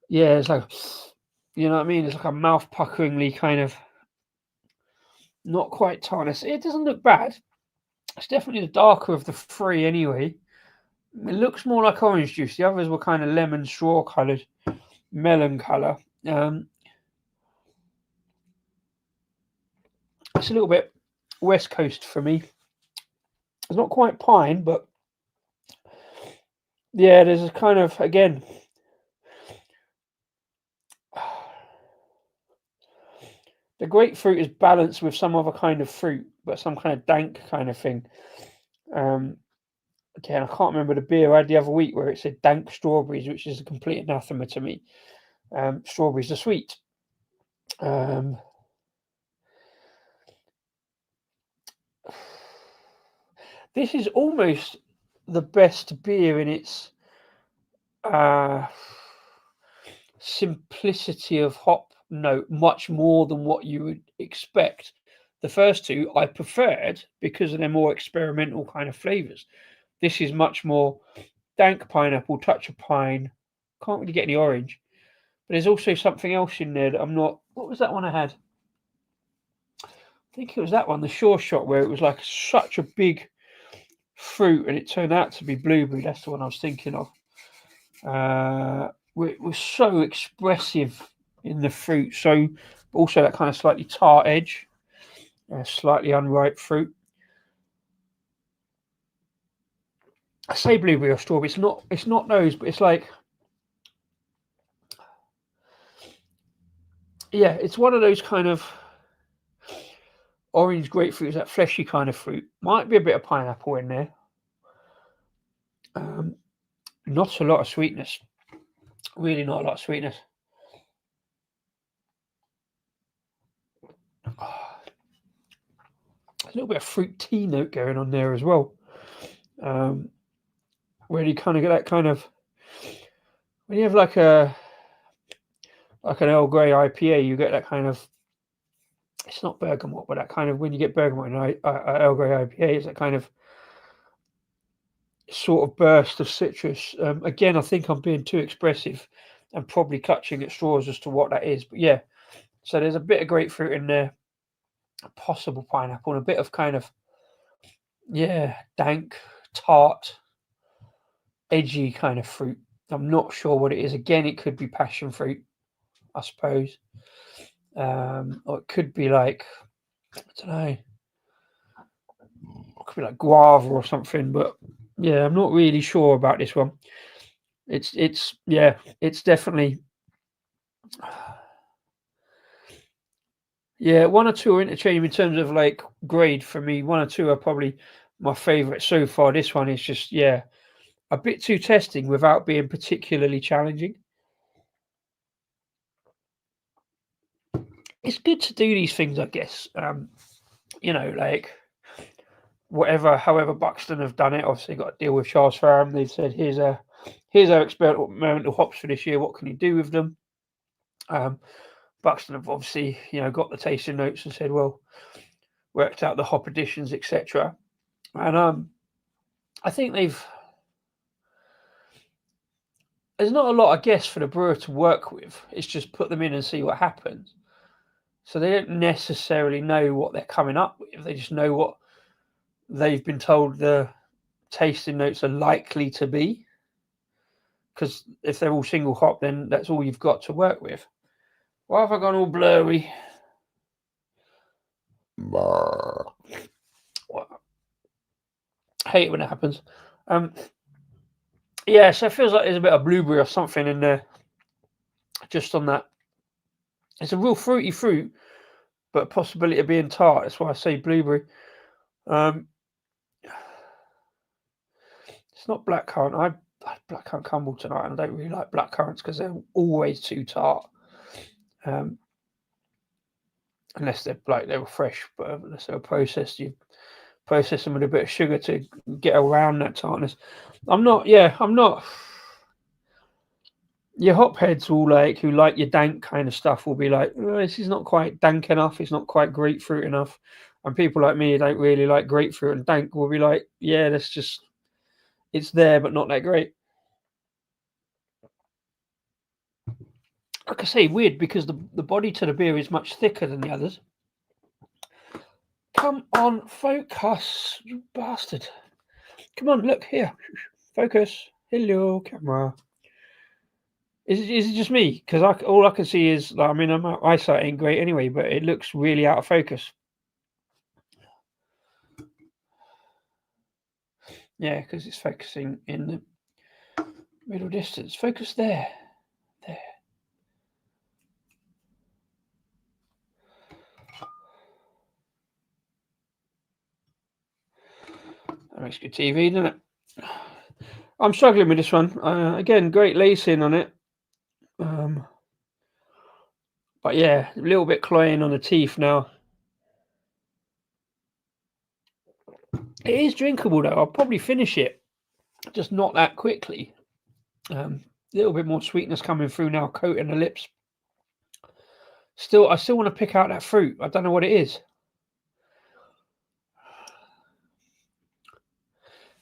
Yeah, it's like... You know what I mean? It's like a mouth puckeringly kind of... Not quite tartness. It doesn't look bad. It's definitely the darker of the 3 anyway. It looks more like orange juice. The others were kind of lemon straw coloured, melon colour. It's a little bit West Coast for me. It's not quite pine, but yeah, there's a kind of, again, the grapefruit is balanced with some other kind of fruit, but some kind of dank kind of thing. Again, I can't remember the beer I had the other week where it said dank strawberries, which is a complete anathema to me. Strawberries are sweet. This is almost the best beer in its simplicity of hop note, much more than what you would expect. The first 2 I preferred because of their more experimental kind of flavours. This is much more dank pineapple, touch of pine. Can't really get any orange. But there's also something else in there that I'm not... What was that one I had? I think it was that one, the Sure Shot, where it was like such a big fruit and it turned out to be blueberry. That's the one I was thinking of. It was so expressive in the fruit, so also that kind of slightly tart edge. slightly unripe fruit. I say blueberry or strawberry. It's not those, but it's like, yeah, it's one of those kind of orange grapefruit, that fleshy kind of fruit. Might be a bit of pineapple in there. Not a lot of sweetness. Really not a lot of sweetness. A little bit of fruit tea note going on there as well. Where you kind of get that kind of, when you have like an Earl Grey IPA, you get that kind of, it's not bergamot, but that kind of, when you get bergamot in an Earl Grey IPA, it's that kind of sort of burst of citrus. Again, I think I'm being too expressive and probably clutching at straws as to what that is. But yeah, so there's a bit of grapefruit in there, a possible pineapple, and a bit of kind of, yeah, dank, tart, edgy kind of fruit. I'm not sure what it is. Again, it could be passion fruit, I suppose. Or it could be like, I don't know, it could be like guava or something. But yeah, I'm not really sure about this one. It's yeah, it's definitely, yeah, one or two are interchangeable in terms of like grade for me. One or two are probably my favourite so far. This one is just, yeah, a bit too testing without being particularly challenging. It's good to do these things, I guess. Like however Buxton have done it. Obviously, got to deal with Charles Fareham. They've said, here's our experimental hops for this year. What can you do with them? Buxton have obviously, got the tasting notes and said, well, worked out the hop additions, etc. And I think there's not a lot, I guess, for the brewer to work with. It's just put them in and see what happens. So they don't necessarily know what they're coming up with. They just know what they've been told the tasting notes are likely to be. Because if they're all single hop, then that's all you've got to work with. Why have I gone all blurry? I hate it when it happens. Yeah, so it feels like there's a bit of blueberry or something in there. Just on that. It's a real fruity fruit, but a possibility of being tart. That's why I say blueberry. It's not blackcurrant. I had blackcurrant crumble tonight, and I don't really like blackcurrants because they're always too tart. Unless they were fresh, but unless they were processed, you process them with a bit of sugar to get around that tartness. I'm not. Your hopheads who like your dank kind of stuff will be like, oh, this is not quite dank enough. It's not quite grapefruit enough. And people like me who don't really like grapefruit and dank will be like, yeah, that's just, it's there, but not that great. Like I say, weird because the body to the beer is much thicker than the others. Come on, focus, you bastard. Come on, look here. Focus. Hello, camera. Is it just me? Because all I can see is, my eyesight ain't great anyway, but it looks really out of focus. Yeah, because it's focusing in the middle distance. Focus there. There. That makes good TV, doesn't it? I'm struggling with this one. Again, great lacing on it. But yeah, a little bit cloying on the teeth now. It is drinkable though. I'll probably finish it, just not that quickly. A little bit more sweetness coming through now, coating the lips. I still want to pick out that fruit. I don't know what it is.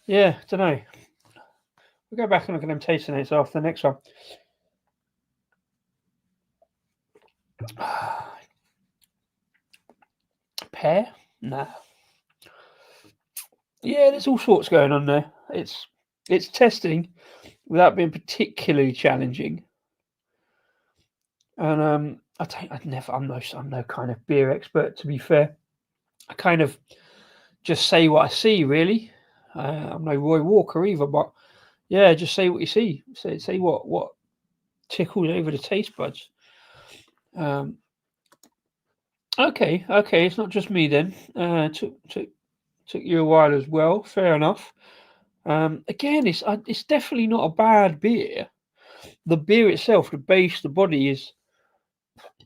Yeah, don't know. We'll go back and look at them tasting notes after the next one. Pear? Nah. Yeah, there's all sorts going on there. It's testing without being particularly challenging. And I'm no kind of beer expert, to be fair. I kind of just say what I see, really. I'm no Roy Walker either, but yeah, just say what you see. Say what tickles over the taste buds. Okay, it's not just me then. Took you a while as well. Fair enough. Again, it's definitely not a bad beer. The beer itself, the base, the body is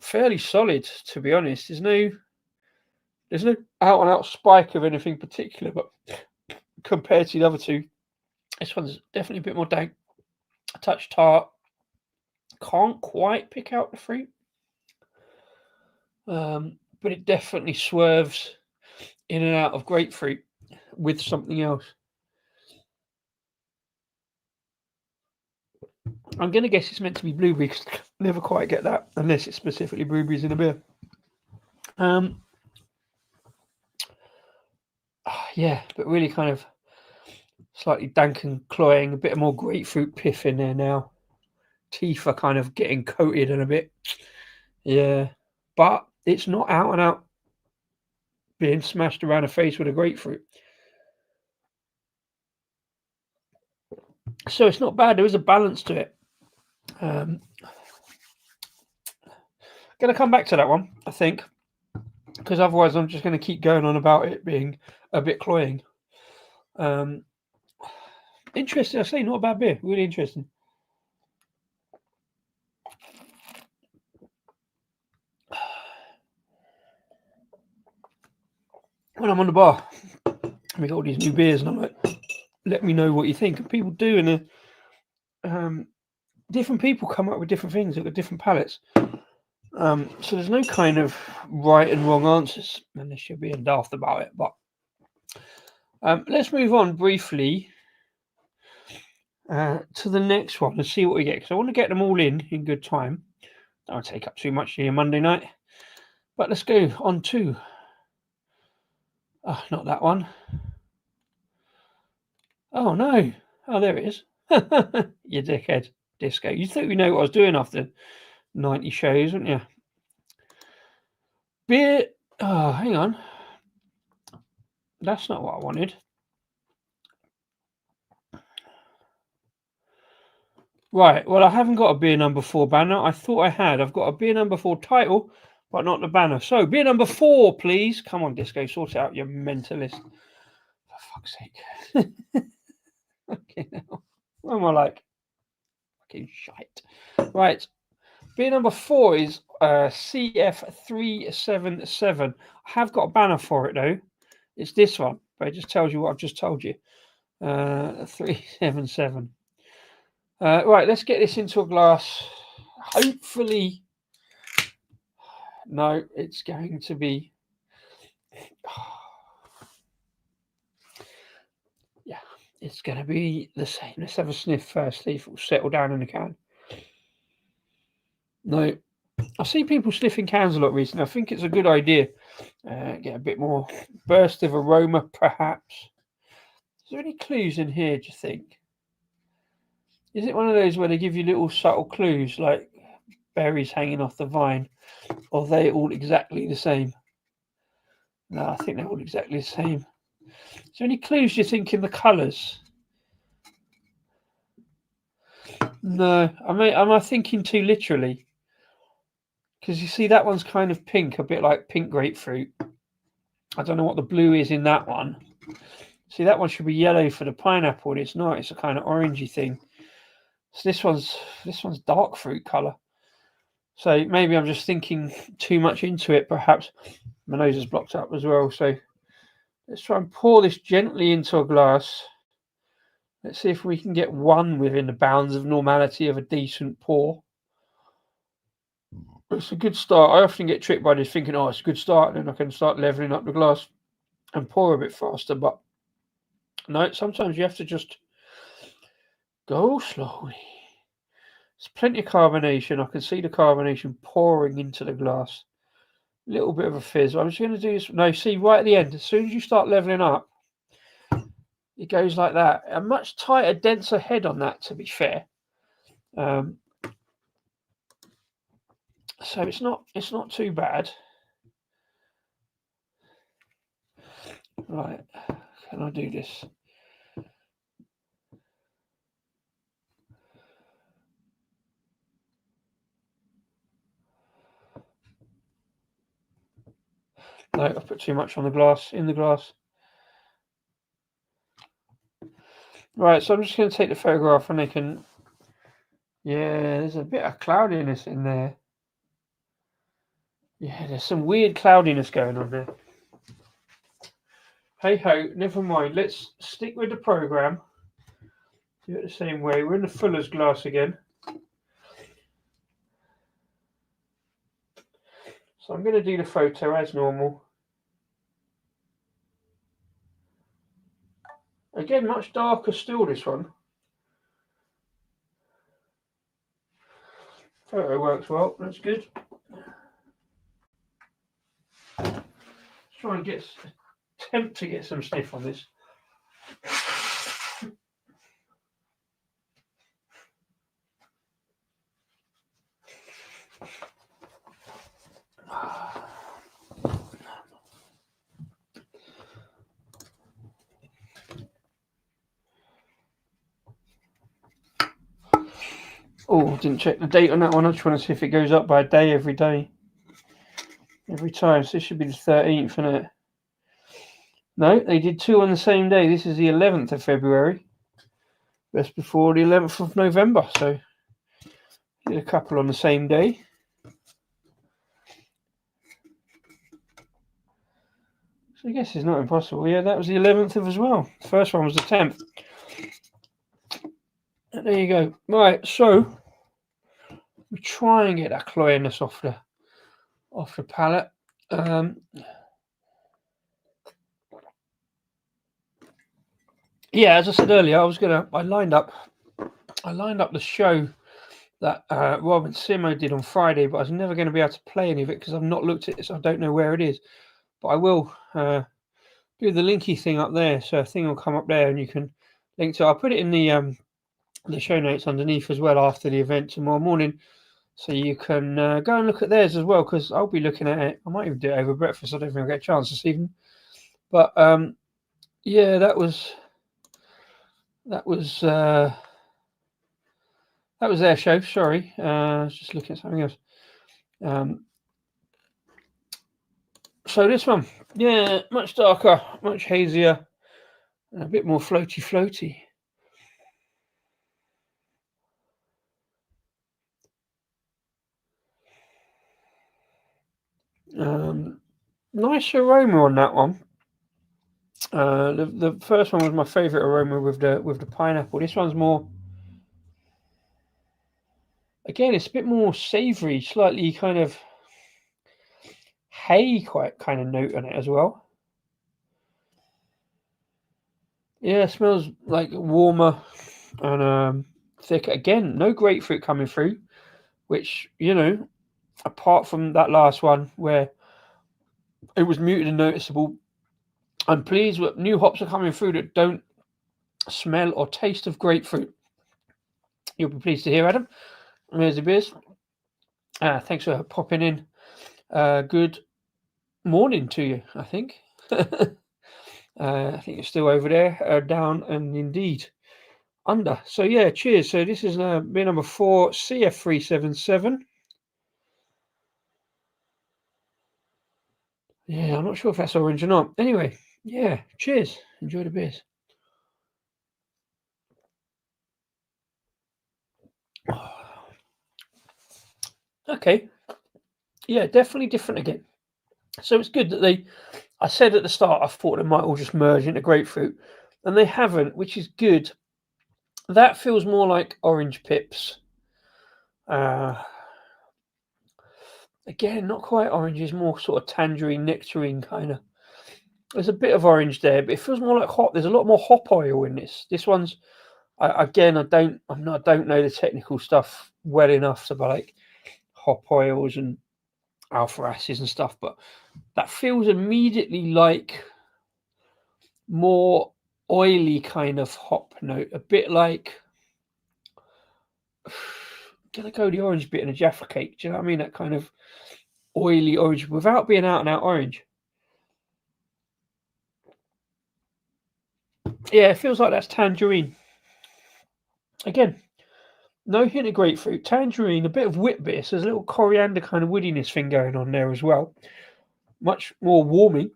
fairly solid. To be honest, there's no out and out spike of anything particular, but compared to the other two, this one's definitely a bit more dank, a touch tart. Can't quite pick out the fruit, but it definitely swerves in and out of grapefruit with something else. I'm going to guess it's meant to be blueberry because I never quite get that unless it's specifically blueberries in a beer. Yeah, but really kind of slightly dank and cloying, a bit more grapefruit piff in there now. Teeth are kind of getting coated and a bit, yeah, but it's not out and out being smashed around the face with a grapefruit. So it's not bad. There is a balance to it. Going to come back to that one, I think, because otherwise I'm just going to keep going on about it being a bit cloying. Interesting, I say, not a bad beer. Really interesting. When I'm on the bar, we got all these new beers, and I'm like, let me know what you think. And people do, and different people come up with different things. They've got different palates. So there's no kind of right and wrong answers, unless you're being daft about it. But let's move on briefly to the next one and see what we get. Because I want to get them all in good time. Don't want to take up too much of your Monday night. But let's go on to... Oh, not that one. Oh, no. Oh, there it is. You dickhead. Disco. You think we know what I was doing after 90 shows, wouldn't you? Beer... Oh, hang on. That's not what I wanted. Right, well, I haven't got a beer number 4 banner. I thought I had. I've got a beer number 4 title, but not the banner. So, beer number 4, please. Come on, Disco, sort it out, you mentalist. For fuck's sake. Okay, now. What am I like? Fucking shite. Right, beer number 4 is CF377. I have got a banner for it, though. It's this one, but it just tells you what I've just told you. 377. Right, let's get this into a glass. Hopefully, no, it's going to be. Yeah, it's going to be the same. Let's have a sniff first, see if it will settle down in the can. No, I see people sniffing cans a lot recently. I think it's a good idea. Get a bit more burst of aroma, perhaps. Is there any clues in here, do you think? Is it one of those where they give you little subtle clues, like berries hanging off the vine? Or are they all exactly the same? No, I think they're all exactly the same. Is there any clues do you think in the colours? No, am I thinking too literally? Because you see, that one's kind of pink, a bit like pink grapefruit. I don't know what the blue is in that one. See, that one should be yellow for the pineapple, and it's not. It's a kind of orangey thing. So this one's dark fruit colour. So maybe I'm just thinking too much into it, perhaps. My nose is blocked up as well. So let's try and pour this gently into a glass. Let's see if we can get one within the bounds of normality of a decent pour. It's a good start. I often get tricked by this thinking, oh, it's a good start, and then I can start leveling up the glass and pour a bit faster. But no, sometimes you have to just go slowly. There's plenty of carbonation. I can see the carbonation pouring into the glass. A little bit of a fizz. I'm just going to do this. No, see, right at the end, as soon as you start leveling up, it goes like that. A much tighter, denser head on that, to be fair. So it's not too bad. Right, can I do this? No, I put too much on the glass, in the glass. Right, so I'm just going to take the photograph and they can... Yeah, there's a bit of cloudiness in there. Yeah, there's some weird cloudiness going on there. Hey ho, never mind. Let's stick with the program. Do it the same way. We're in the Fuller's glass again. So I'm going to do the photo as normal. Again, much darker still, this one. Photo works well, that's good. Let's try and attempt to get some sniff on this. Oh, didn't check the date on that one. I just want to see if it goes up by a day every day. Every time. So this should be the 13th, isn't it? No, they did 2 on the same day. This is the 11th of February. That's before the 11th of November. So did a couple on the same day. So I guess it's not impossible. Yeah, that was the 11th of as well. The first one was the 10th. And there you go. Right, so we try and get that cloyiness off the palate. Yeah, as I said earlier, I lined up the show that Rob and Simo did on Friday, but I was never going to be able to play any of it because I've not looked at it, so I don't know where it is. But I will do the linky thing up there, so a thing will come up there and you can link to it. I'll put it in the show notes underneath as well after the event tomorrow morning, so you can go and look at theirs as well, because I'll be looking at it. I might even do it over breakfast. I don't think I'll get a chance this evening. But yeah, that was their show. Sorry, I was just looking at something else. So this one, yeah, much darker, much hazier, and a bit more floaty. Nice aroma on that one. The first one was my favourite aroma with the pineapple. This one's more, again, it's a bit more savoury, slightly kind of hay quite kind of note on it as well. Yeah, it smells like warmer and thicker. Again, no grapefruit coming through, which, you know, apart from that last one where it was muted and noticeable, I'm pleased with new hops are coming through that don't smell or taste of grapefruit. You'll be pleased to hear, Adam. There's the beers. Thanks for popping in. Good morning to you, I think. I think you're still over there, down and indeed under. So yeah, cheers. So this is beer number 4, CF377. Yeah, I'm not sure if that's orange or not. Anyway, yeah, cheers. Enjoy the beers. Okay. Yeah, definitely different again. So it's good that I said at the start, I thought they might all just merge into grapefruit, and they haven't, which is good. That feels more like orange pips. Again, not quite orange, it's more sort of tangerine, nectarine kind of. There's a bit of orange there, but it feels more like hop. There's a lot more hop oil in this. This one's, I don't know the technical stuff well enough to be like hop oils and alpha acids and stuff, but that feels immediately like more oily kind of hop note, a bit like, gonna go the orange bit in a Jaffa cake. Do you know what I mean? That kind of oily orange without being out and out orange. Yeah, it feels like that's tangerine. Again, no hint of grapefruit. Tangerine, a bit of wheat beer. So there's a little coriander kind of woodiness thing going on there as well. Much more warming.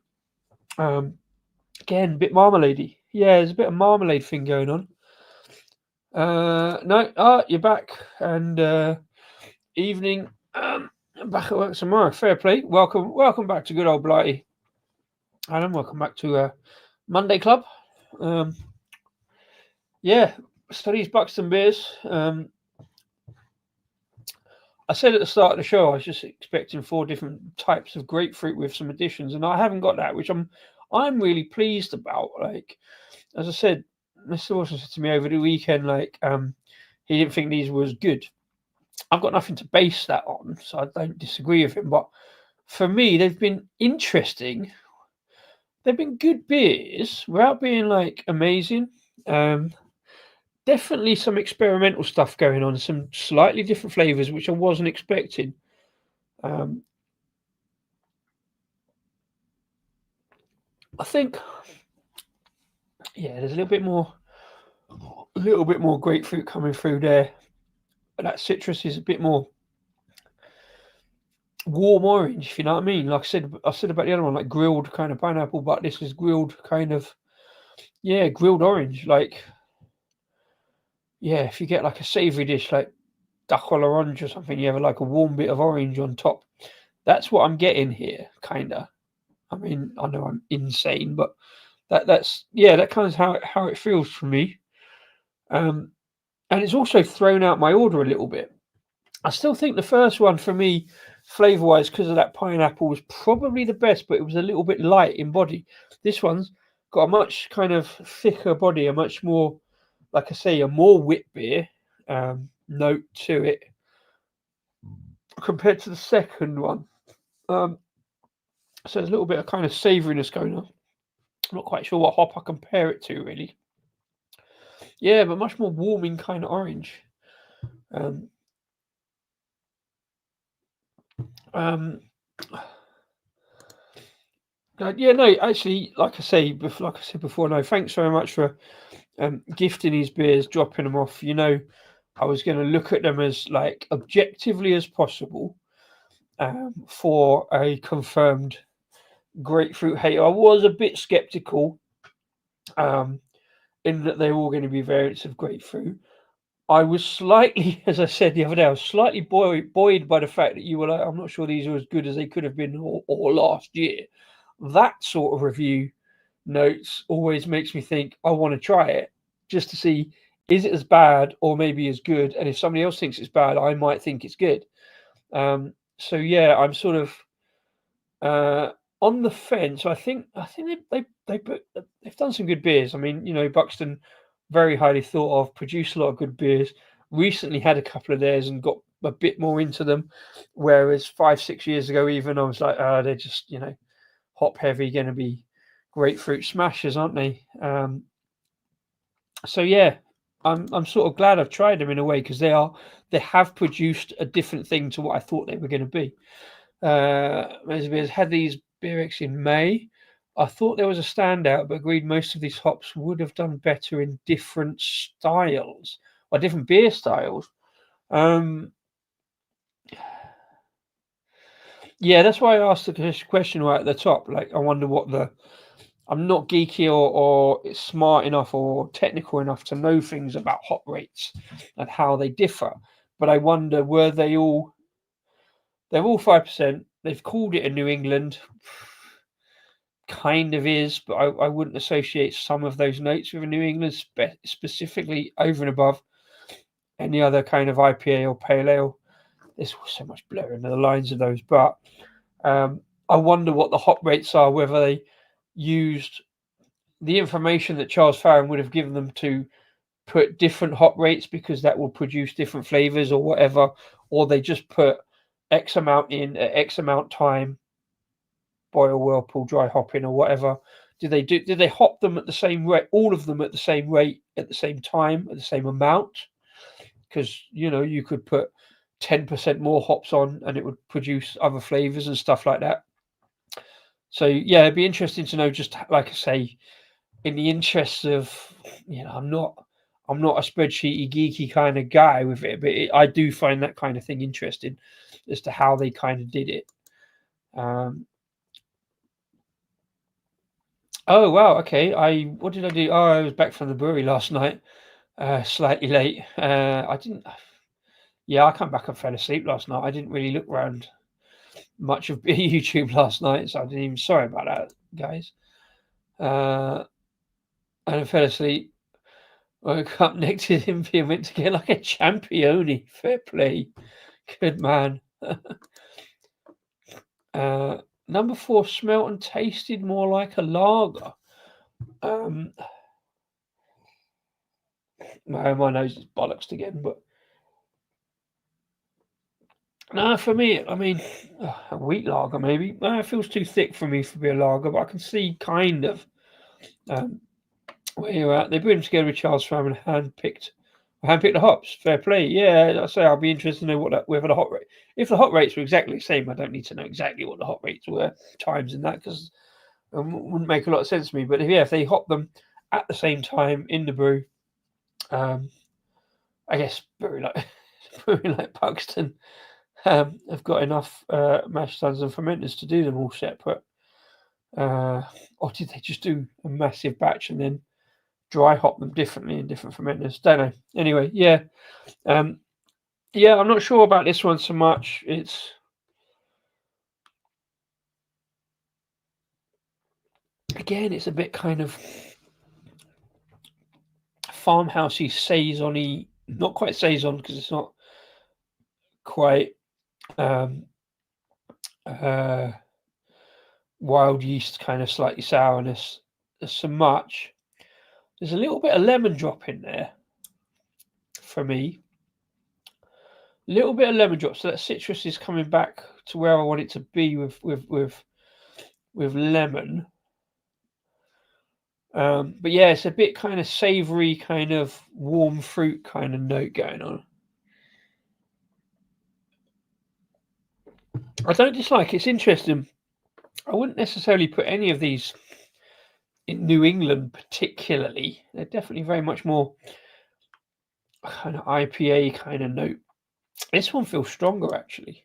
Again, a bit marmalade-y. Yeah, there's a bit of marmalade thing going on. No, you're back. And evening. I'm back at work tomorrow. Fair play. Welcome back to good old Blighty. Alan, welcome back to Monday Club. Yeah, studies Buxton beers. I said at the start of the show I was just expecting 4 different types of grapefruit with some additions, and I haven't got that, which I'm really pleased about. Like, as I said, Mr. Wilson said to me over the weekend, like, he didn't think these was good. I've got nothing to base that on, so I don't disagree with him. But for me, they've been interesting. They've been good beers without being like amazing. Definitely some experimental stuff going on, some slightly different flavors which I wasn't expecting. I think, yeah, there's a little bit more grapefruit coming through there. That citrus is a bit more warm orange, if you know what I mean. Like I said about the other one, like grilled kind of pineapple, but this is grilled kind of, yeah, grilled orange. Like, yeah, if you get like a savoury dish like duck à l'orange or something, you have like a warm bit of orange on top. That's what I'm getting here, kind of. I mean, I know I'm insane, but that's that kind of how it feels for me. And it's also thrown out my order a little bit. I still think the first one for me, flavour wise, because of that pineapple, was probably the best, but it was a little bit light in body. This one's got a much kind of thicker body, a much more, like I say, a more wit beer note to it compared to the second one. So there's a little bit of kind of savouriness going on. I'm not quite sure what hop I compare it to, really. Yeah, but much more warming kind of orange. Um, um, yeah, no, actually, like I said before, no, thanks very much for gifting these beers, dropping them off. You know, I was going to look at them as like objectively as possible for a confirmed grapefruit hater. I was a bit skeptical in that they're all going to be variants of grapefruit. I was slightly, as I said the other day, I was slightly buoyed by the fact that you were like, I'm not sure these are as good as they could have been or last year. That sort of review notes always makes me think I want to try it just to see is it as bad or maybe as good. And if somebody else thinks it's bad, I might think it's good. So yeah, I'm sort of on the fence. I think they've done some good beers. I mean, you know, Buxton, very highly thought of, produced a lot of good beers. Recently had a couple of theirs and got a bit more into them. Whereas 5-6 years ago, even I was like, they're just, you know, hop heavy, going to be grapefruit smashers, aren't they? So yeah, I'm sort of glad I've tried them in a way because they have produced a different thing to what I thought they were going to be. Beers had these beers in May. I thought there was a standout, but agreed most of these hops would have done better in different styles or different beer styles. Yeah, that's why I asked the question right at the top. Like, I wonder what I'm not geeky or smart enough or technical enough to know things about hop rates and how they differ. But I wonder, they're all 5%. They've called it a New England. Kind of is, but I wouldn't associate some of those notes with a New England specifically over and above any other kind of IPA or pale ale. There's so much blurring of the lines of those, but I wonder what the hop rates are, whether they used the information that Charles Farron would have given them to put different hop rates because that will produce different flavors or whatever, or they just put X amount in at X amount time, boil, whirlpool, dry hopping or whatever. Did they hop them at the same rate, all of them at the same rate, at the same time, at the same amount? Because, you know, you could put 10% more hops on and it would produce other flavors and stuff like that. So yeah, it'd be interesting to know, just like I say, in the interests of, I'm not a spreadsheety geeky kind of guy with it, but I do find that kind of thing interesting as to how they kind of did it. Oh wow, okay. What did I do? Oh, I was back from the brewery last night, slightly late. I didn't. Yeah, I come back and fell asleep last night. I didn't really look around much of YouTube last night, so I didn't even. Sorry about that, guys. And I fell asleep. Woke up next to him and went to get like a championi. Fair play, good man. Number 4 smelt and tasted more like a lager. My nose is bollocks again, but no, for me, I mean, a wheat lager maybe. It feels too thick for me to be a lager, but I can see kind of where you're at. They put them together with Charles Fram and handpicked the hops. Fair play. Yeah, I say I'll be interested to know whether the hop rate. If the hop rates were exactly the same, I don't need to know exactly what the hop rates were times in that because it wouldn't make a lot of sense to me. But if they hop them at the same time in the brew, I guess brewery like Buxton have got enough mash tuns and fermenters to do them all separate. Or did they just do a massive batch and then dry hop them differently in different fermenters? Don't know. Anyway, yeah. I'm not sure about this one so much. It's a bit kind of farmhousey, saison-y, not quite saison because it's not quite wild yeast kind of slightly sourness so much. There's a little bit of lemon drop in there for me. A little bit of lemon drop, so that citrus is coming back to where I want it to be with lemon. But yeah, it's a bit kind of savoury, kind of warm fruit kind of note going on. I don't dislike it. It's interesting. I wouldn't necessarily put any of these in New England particularly. They're definitely very much more kind of IPA kind of note. This one feels stronger actually.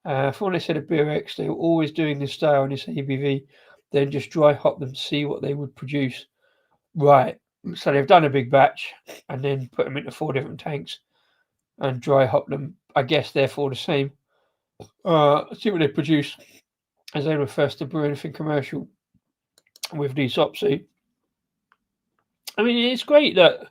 For when I said a Beer X, they were always doing this style and this ABV, then just dry hop them, see what they would produce. Right. So they've done a big batch and then put them into 4 different tanks and dry hop them. I guess therefore the same. See what they produce as they were first to brew anything commercial with these hops. I mean, it's great that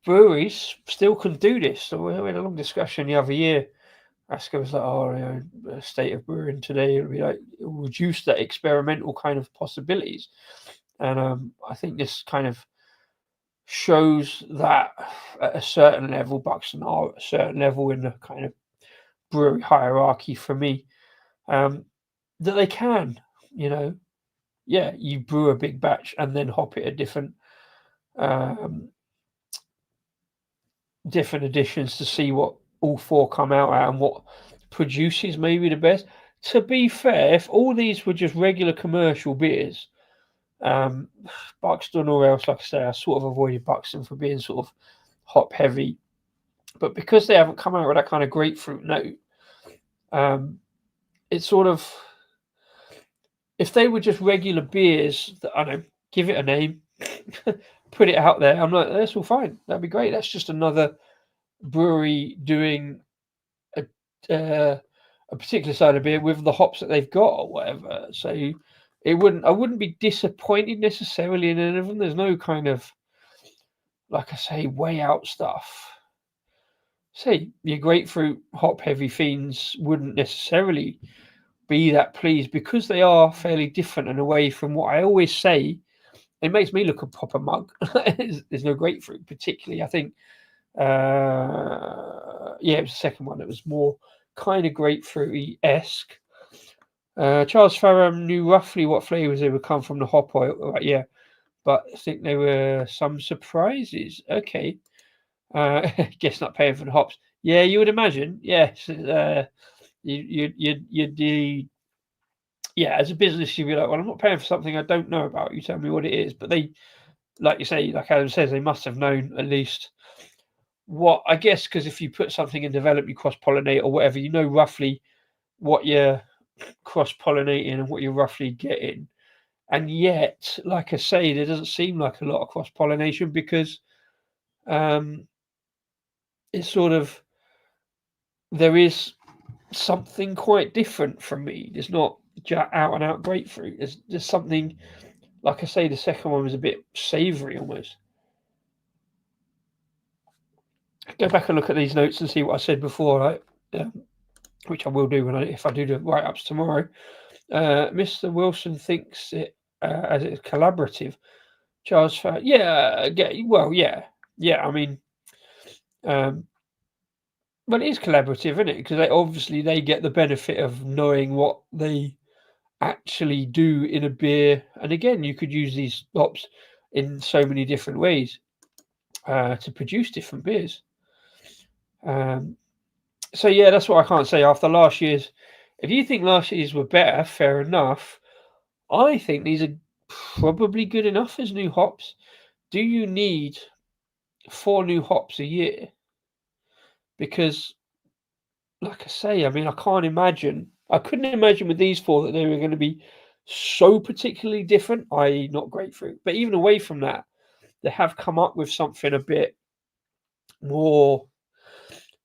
breweries still can do this. So we had a long discussion the other year. Rasko was like, "Oh, the state of brewing today, it'll be like it'll reduce that experimental kind of possibilities." And I think this kind of shows that at a certain level, Buxton are at a certain level in the kind of brewery hierarchy for me, that they can, you brew a big batch and then hop it at different additions to see what all 4 come out at and what produces maybe the best. To be fair, if all these were just regular commercial beers, Buxton or else, like I say, I sort of avoided Buxton for being sort of hop heavy, but because they haven't come out with that kind of grapefruit note, it's sort of, if they were just regular beers that, I don't know, give it a name, put it out there, I'm like, that's all fine. That'd be great. That's just another brewery doing a particular side of beer with the hops that they've got or whatever. So I wouldn't be disappointed necessarily in any of them. There's no kind of, like I say, way out stuff. Say your grapefruit hop heavy fiends wouldn't necessarily be that pleased because they are fairly different and away from what I always say. It makes me look a proper mug. There's no grapefruit particularly. I think, it was the second one that was more kind of grapefruity-esque. Charles Farram knew roughly what flavours they would come from the hop oil. Right, yeah, but I think there were some surprises. Okay. Guess not paying for the hops. Yeah, you would imagine. Yes. You'd yeah, as a business, you'd be like, well, I'm not paying for something I don't know about. You tell me what it is. But they, like you say, like Adam says, they must have known at least what, I guess, because if you put something in develop, you cross pollinate or whatever, you know roughly what you're cross pollinating and what you're roughly getting. And yet, like I say, there doesn't seem like a lot of cross pollination because it's sort of, there is something quite different from me. There's not out and out grapefruit. There's something, like I say, the second one was a bit savoury almost. Go back and look at these notes and see what I said before, right? Which I will do if I do the write ups tomorrow. Mr. Wilson thinks it as it's collaborative. Charles, yeah, well, yeah. I mean, well, it is collaborative, isn't it? Because they get the benefit of knowing what they actually do in a beer. And again, you could use these hops in so many different ways to produce different beers. So yeah, that's what I can't say after last year's. If you think last year's were better, fair enough. I think these are probably good enough as new hops. Do you need 4 new hops a year? Because, like I say, I mean, I couldn't imagine with these 4 that they were going to be so particularly different, i.e. not grapefruit. But even away from that, they have come up with something a bit more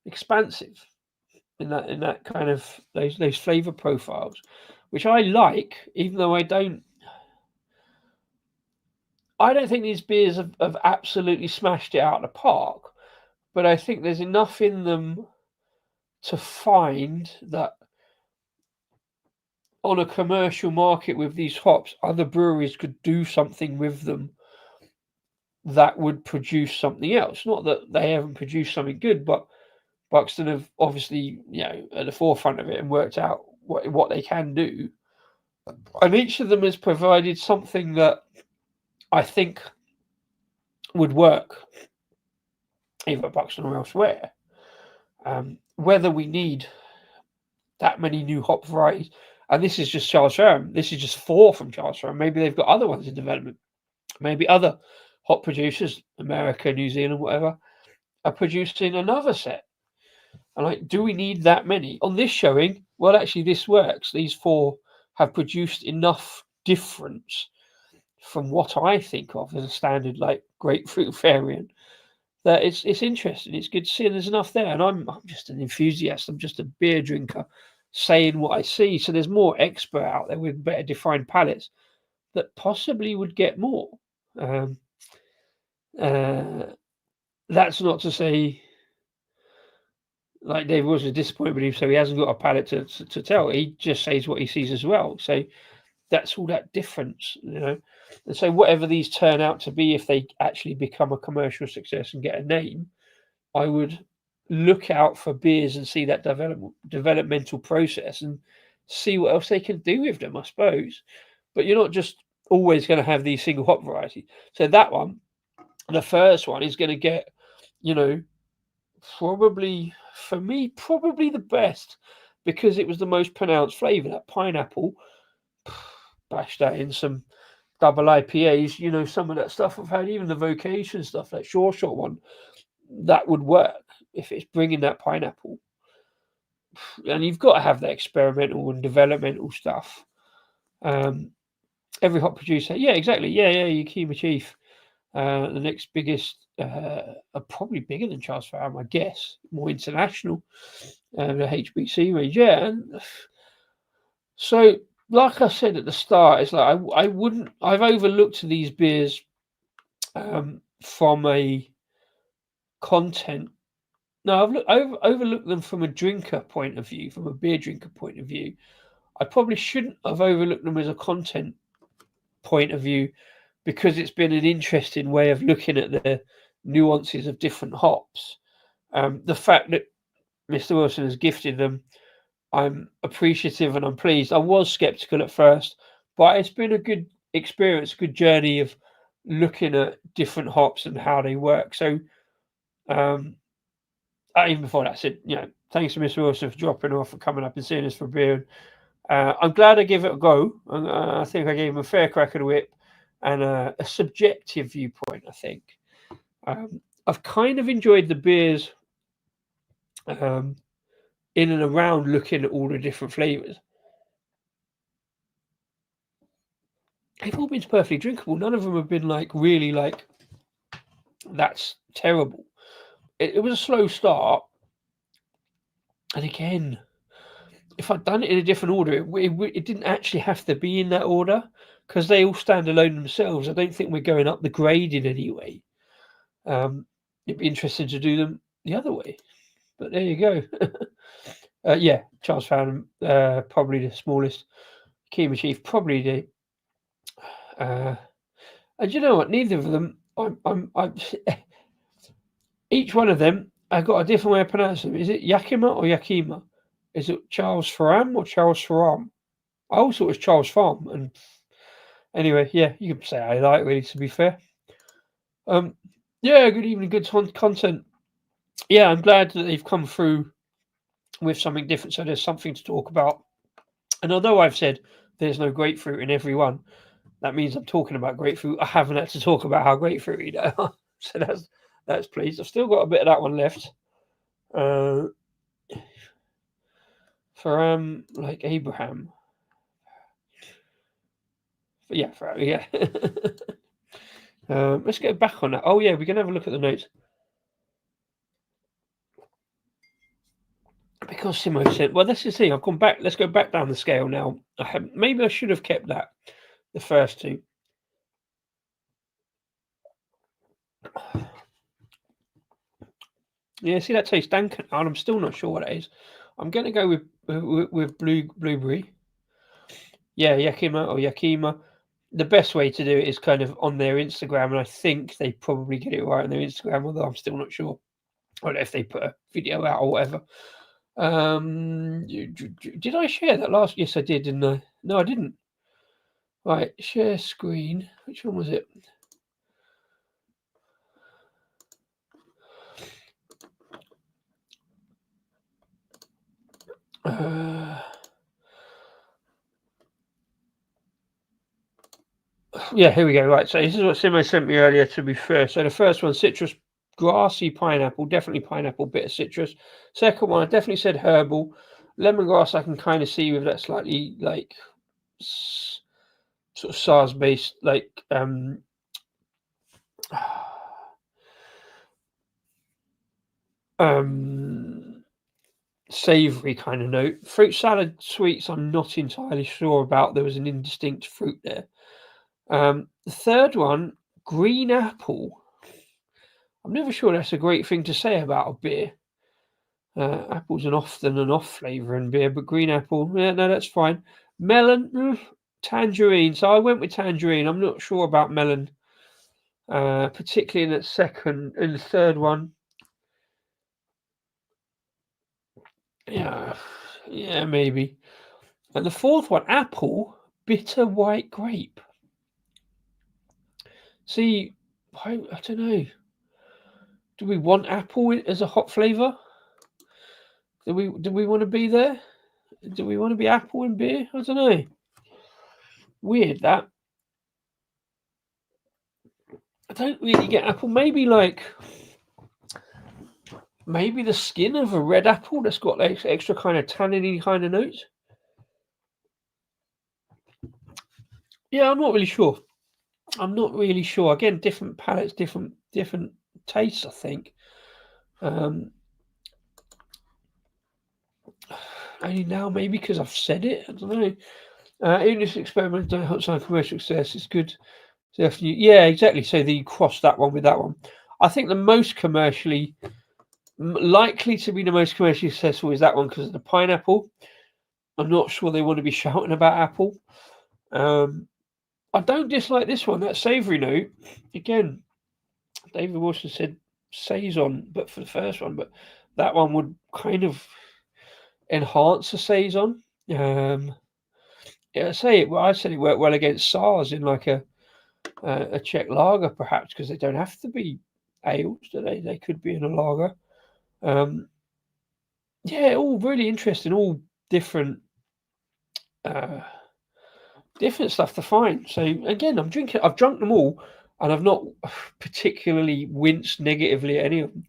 expansive in that kind of those flavor profiles, which I like, even though I don't think these beers have absolutely smashed it out of the park, but I think there's enough in them to find that on a commercial market with these hops, other breweries could do something with them that would produce something else. Not that they haven't produced something good, but Buxton have obviously, at the forefront of it and worked out what they can do. And each of them has provided something that I think would work either at Buxton or elsewhere. Whether we need that many new hop varieties, and this is just Charles Ferrum, this is just 4 from Charles Ferrum. Maybe they've got other ones in development. Maybe other hop producers, America, New Zealand, whatever, are producing another set. And do we need that many? On this showing, well, actually, this works. These 4 have produced enough difference from what I think of as a standard grapefruit variant that it's interesting. It's good to see, and there's enough there. And I'm just an enthusiast. I'm just a beer drinker saying what I see. So there's more expert out there with better defined palates that possibly would get more. That's not to say Dave was disappointed with him, so he hasn't got a palate to tell. He just says what he sees as well. So that's all that difference, And so whatever these turn out to be, if they actually become a commercial success and get a name, I would look out for beers and see that developmental process and see what else they can do with them, I suppose. But you're not just always going to have these single hop varieties. So that one, the first one, is going to get, probably the best because it was the most pronounced flavour. That pineapple, bash that in some double IPAs, some of that stuff I've had, even the vocation stuff, that Sure Shot one, that would work if it's bringing that pineapple. And you've got to have that experimental and developmental stuff. Every hop producer, yeah, exactly, yeah, your Kima Chief, the next biggest, are probably bigger than Charles Ferrum, I guess, more international, the HBC range, yeah. And so, like I said at the start, it's like I've overlooked these beers from a content. No, I've overlooked them from a drinker point of view, from a beer drinker point of view. I probably shouldn't have overlooked them as a content point of view because it's been an interesting way of looking at the nuances of different hops. The fact that Mr. Wilson has gifted them, I'm appreciative and I'm pleased. I was skeptical at first, but it's been a good experience, a good journey of looking at different hops and how they work. So, even before that, I said, thanks to Mr. Wilson for dropping off and coming up and seeing us for beer. I'm glad I gave it a go. I think I gave him a fair crack of the whip and a subjective viewpoint, I think. I've kind of enjoyed the beers in and around looking at all the different flavours. They've all been perfectly drinkable. None of them have been like really like that's terrible. It was a slow start, and again, if I'd done it in a different order, it didn't actually have to be in that order because they all stand alone themselves. I don't think we're going up the grade in any way. It'd be interesting to do them the other way, but there you go. Yeah, Charles found probably the smallest. Kima Chief probably the. And you know what? Neither of them. I'm each one of them. I've got a different way of pronouncing them. Is it Yakima or Yakima? Is it Charles Faram or Charles Faram? I always thought it was Charles Farm. And anyway, yeah, you can say I like really. To be fair. Yeah. Good evening. Good content. Yeah, I'm glad that they've come through with something different. So there's something to talk about. And although I've said there's no grapefruit in every one, that means I'm talking about grapefruit. I haven't had to talk about how grapefruity they are. So that's pleased. I've still got a bit of that one left. For like Abraham. But yeah. Let's get back on that. Oh yeah, we can have a look at the notes. Because Simo said, well, this is the thing. I've gone back. Let's go back down the scale now. Maybe I should have kept that, the first two. Yeah, see that tastes dank, and I'm still not sure what it is. I'm going to go with blueberry. Yeah, Yakima or Yakima. The best way to do it is kind of on their Instagram, and I think they probably get it right on their Instagram, although I'm still not sure. I don't know if they put a video out or whatever. Did I share that last? Yes, I did, didn't I? No, I didn't. Right, share screen. Which one was it? Yeah, here we go. Right, so this is what Simo sent me earlier, to be fair. So the first one, citrus, grassy pineapple, definitely pineapple, bit of citrus. Second one, I definitely said herbal. Lemongrass, I can kind of see with that slightly like sort of SARS based, like savory kind of note. Fruit salad sweets, I'm not entirely sure about. There was an indistinct fruit there. The third one, green apple. I'm never sure that's a great thing to say about a beer. Apple's an often an off flavour in beer, but green apple, yeah, no, that's fine. Melon, tangerine. So I went with tangerine. I'm not sure about melon, particularly in the third one. Yeah, maybe. And the fourth one, apple, bitter white grape. See, I don't know. Do we want apple as a hot flavour? Do we want to be there? Do we want to be apple in beer? I don't know. Weird that. I don't really get apple. Maybe the skin of a red apple that's got like extra kind of tanniny kind of notes. Yeah, I'm not really sure. Again, different palates, different tastes, I think. Only now, maybe because I've said it. I don't know. Even if experiments don't help sign commercial success, it's good. Yeah, exactly. So you cross that one with that one. I think the most likely to be the most commercially successful is that one because of the pineapple. I'm not sure they want to be shouting about apple. I don't dislike this one. That savoury note. Again, David Wilson said saison, but for the first one, but that one would kind of enhance a saison. Yeah, I said it worked well against SARS in like a Czech lager, perhaps because they don't have to be ales, do they? They could be in a lager. Yeah, all really interesting, all different different stuff to find. So again, I've drunk them all, and I've not particularly winced negatively at any of them.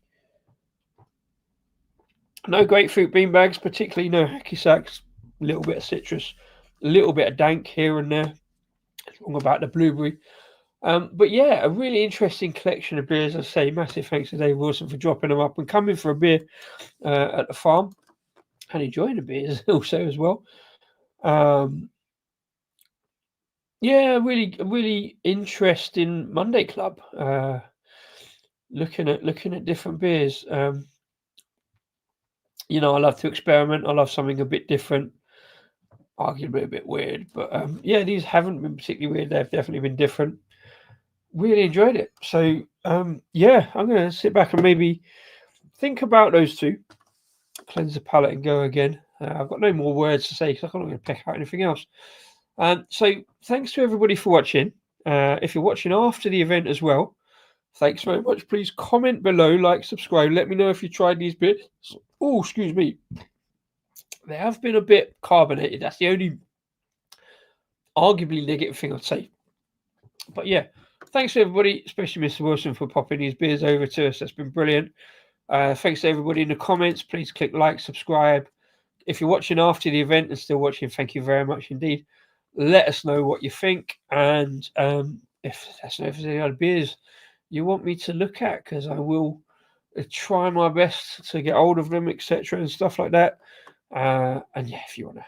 No grapefruit beanbags, particularly no hacky sacks. A little bit of citrus, a little bit of dank here and there. Wrong about the blueberry. But yeah, a really interesting collection of beers. I say massive thanks to Dave Wilson for dropping them up and coming for a beer at the farm and enjoying the beers also as well. Yeah, really interesting Monday club. Looking at different beers. I love to experiment. I love something a bit different, arguably a bit weird. But yeah, these haven't been particularly weird. They've definitely been different. Really enjoyed it. So yeah, I'm going to sit back and maybe think about those two, cleanse the palate and go again. I've got no more words to say because I'm not going to pick out anything else. So thanks to everybody for watching. If you're watching after the event as well, thanks very much. Please comment below, like, subscribe. Let me know if you tried these bits. Oh, excuse me. They have been a bit carbonated. That's the only arguably negative thing I'd say. But yeah, thanks to everybody, especially Mr. Wilson, for popping these beers over to us. That's been brilliant. Thanks to everybody in the comments. Please click like, subscribe. If you're watching after the event and still watching, thank you very much indeed. Let us know what you think, and if there's any other beers you want me to look at, because I will try my best to get hold of them, etc., and stuff like that. And yeah, if you want to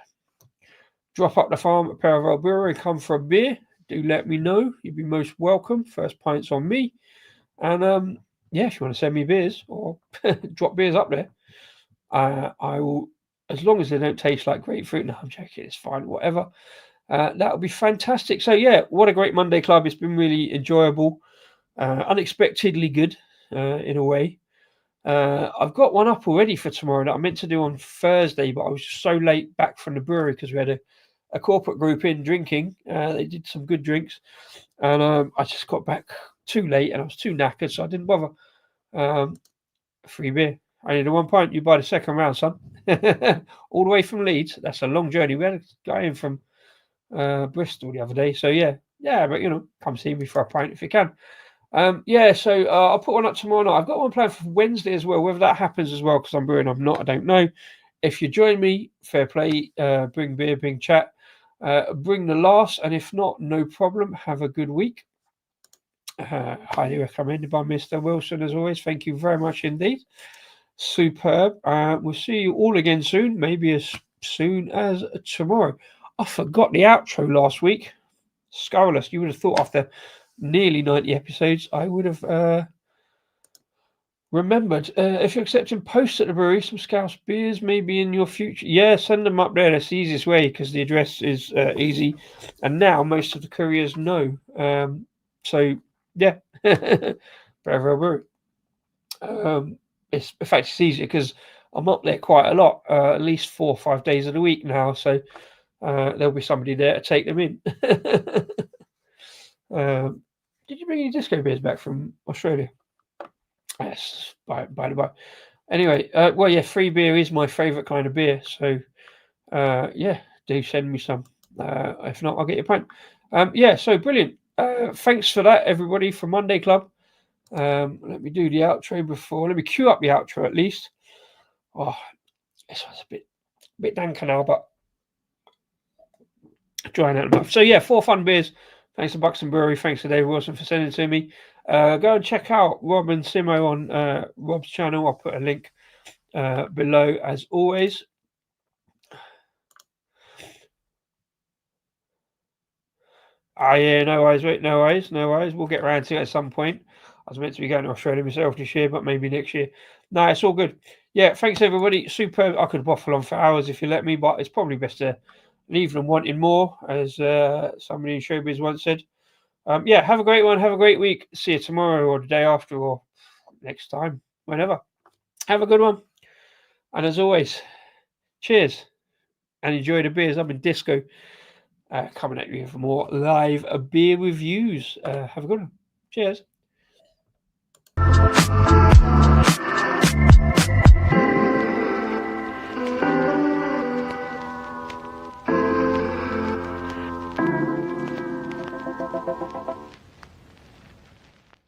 drop up the farm at Paravel Brewery and come for a beer, do let me know. You'd be most welcome. First pint's on me. And yeah, if you want to send me beers or drop beers up there, I will, as long as they don't taste like grapefruit. No, I'm joking. It's fine. Whatever. That would be fantastic. So yeah, what a great Monday club. It's been really enjoyable, unexpectedly good in a way. I've got one up already for tomorrow that I meant to do on Thursday, but I was just so late back from the brewery because we had a corporate group in drinking. They did some good drinks, and I just got back too late and I was too knackered, so I didn't bother. Free beer. I need a 1 pint. You buy the second round, son. All the way from Leeds. That's a long journey. We had a guy in from Bristol the other day. So yeah, but come see me for a pint if you can. Yeah, so I'll put one up tomorrow night. I've got one planned for Wednesday as well. Whether that happens as well, because I'm brewing, I'm not, I don't know. If you join me, fair play. Bring beer, bring chat, bring the laughs, and if not, no problem. Have a good week. Highly recommended by Mr. Wilson as always. Thank you very much indeed. Superb. We'll see you all again soon, maybe as soon as tomorrow. I forgot the outro last week. Scurrilous. You would have thought after nearly 90 episodes, I would have remembered. If you're accepting posts at the brewery, some Scouse beers maybe in your future. Yeah, send them up there. That's the easiest way because the address is easy. And now most of the couriers know. So, yeah. Bravo Brewery. In fact, it's easier because I'm up there quite a lot, at least 4 or 5 days of the week now. So there'll be somebody there to take them in. Did you bring any disco beers back from Australia? Yes, by the way. Anyway, well, yeah, free beer is my favourite kind of beer. So, yeah, do send me some. If not, I'll get you a pint. Yeah, so brilliant. Thanks for that, everybody, from Monday Club. Let me do the outro before. Let me cue up the outro at least. Oh, this one's a bit danker now, but drying out enough. So yeah, 4 fun beers. Thanks to Buxton Brewery. Thanks to Dave Wilson for sending it to me. Go and check out Rob and Simo on Rob's channel. I'll put a link below as always. Yeah, no worries, mate. No worries. We'll get around to it at some point. I was meant to be going to Australia myself this year, but maybe next year. No, it's all good. Yeah, thanks everybody. Superb. I could waffle on for hours if you let me, but it's probably best to leave them wanting more, as somebody in showbiz once said. Yeah, have a great one. Have a great week. See you tomorrow or the day after or next time, whenever. Have a good one. And as always, cheers and enjoy the beers. I'm in disco. Coming at you for more live beer reviews. Have a good one. Cheers.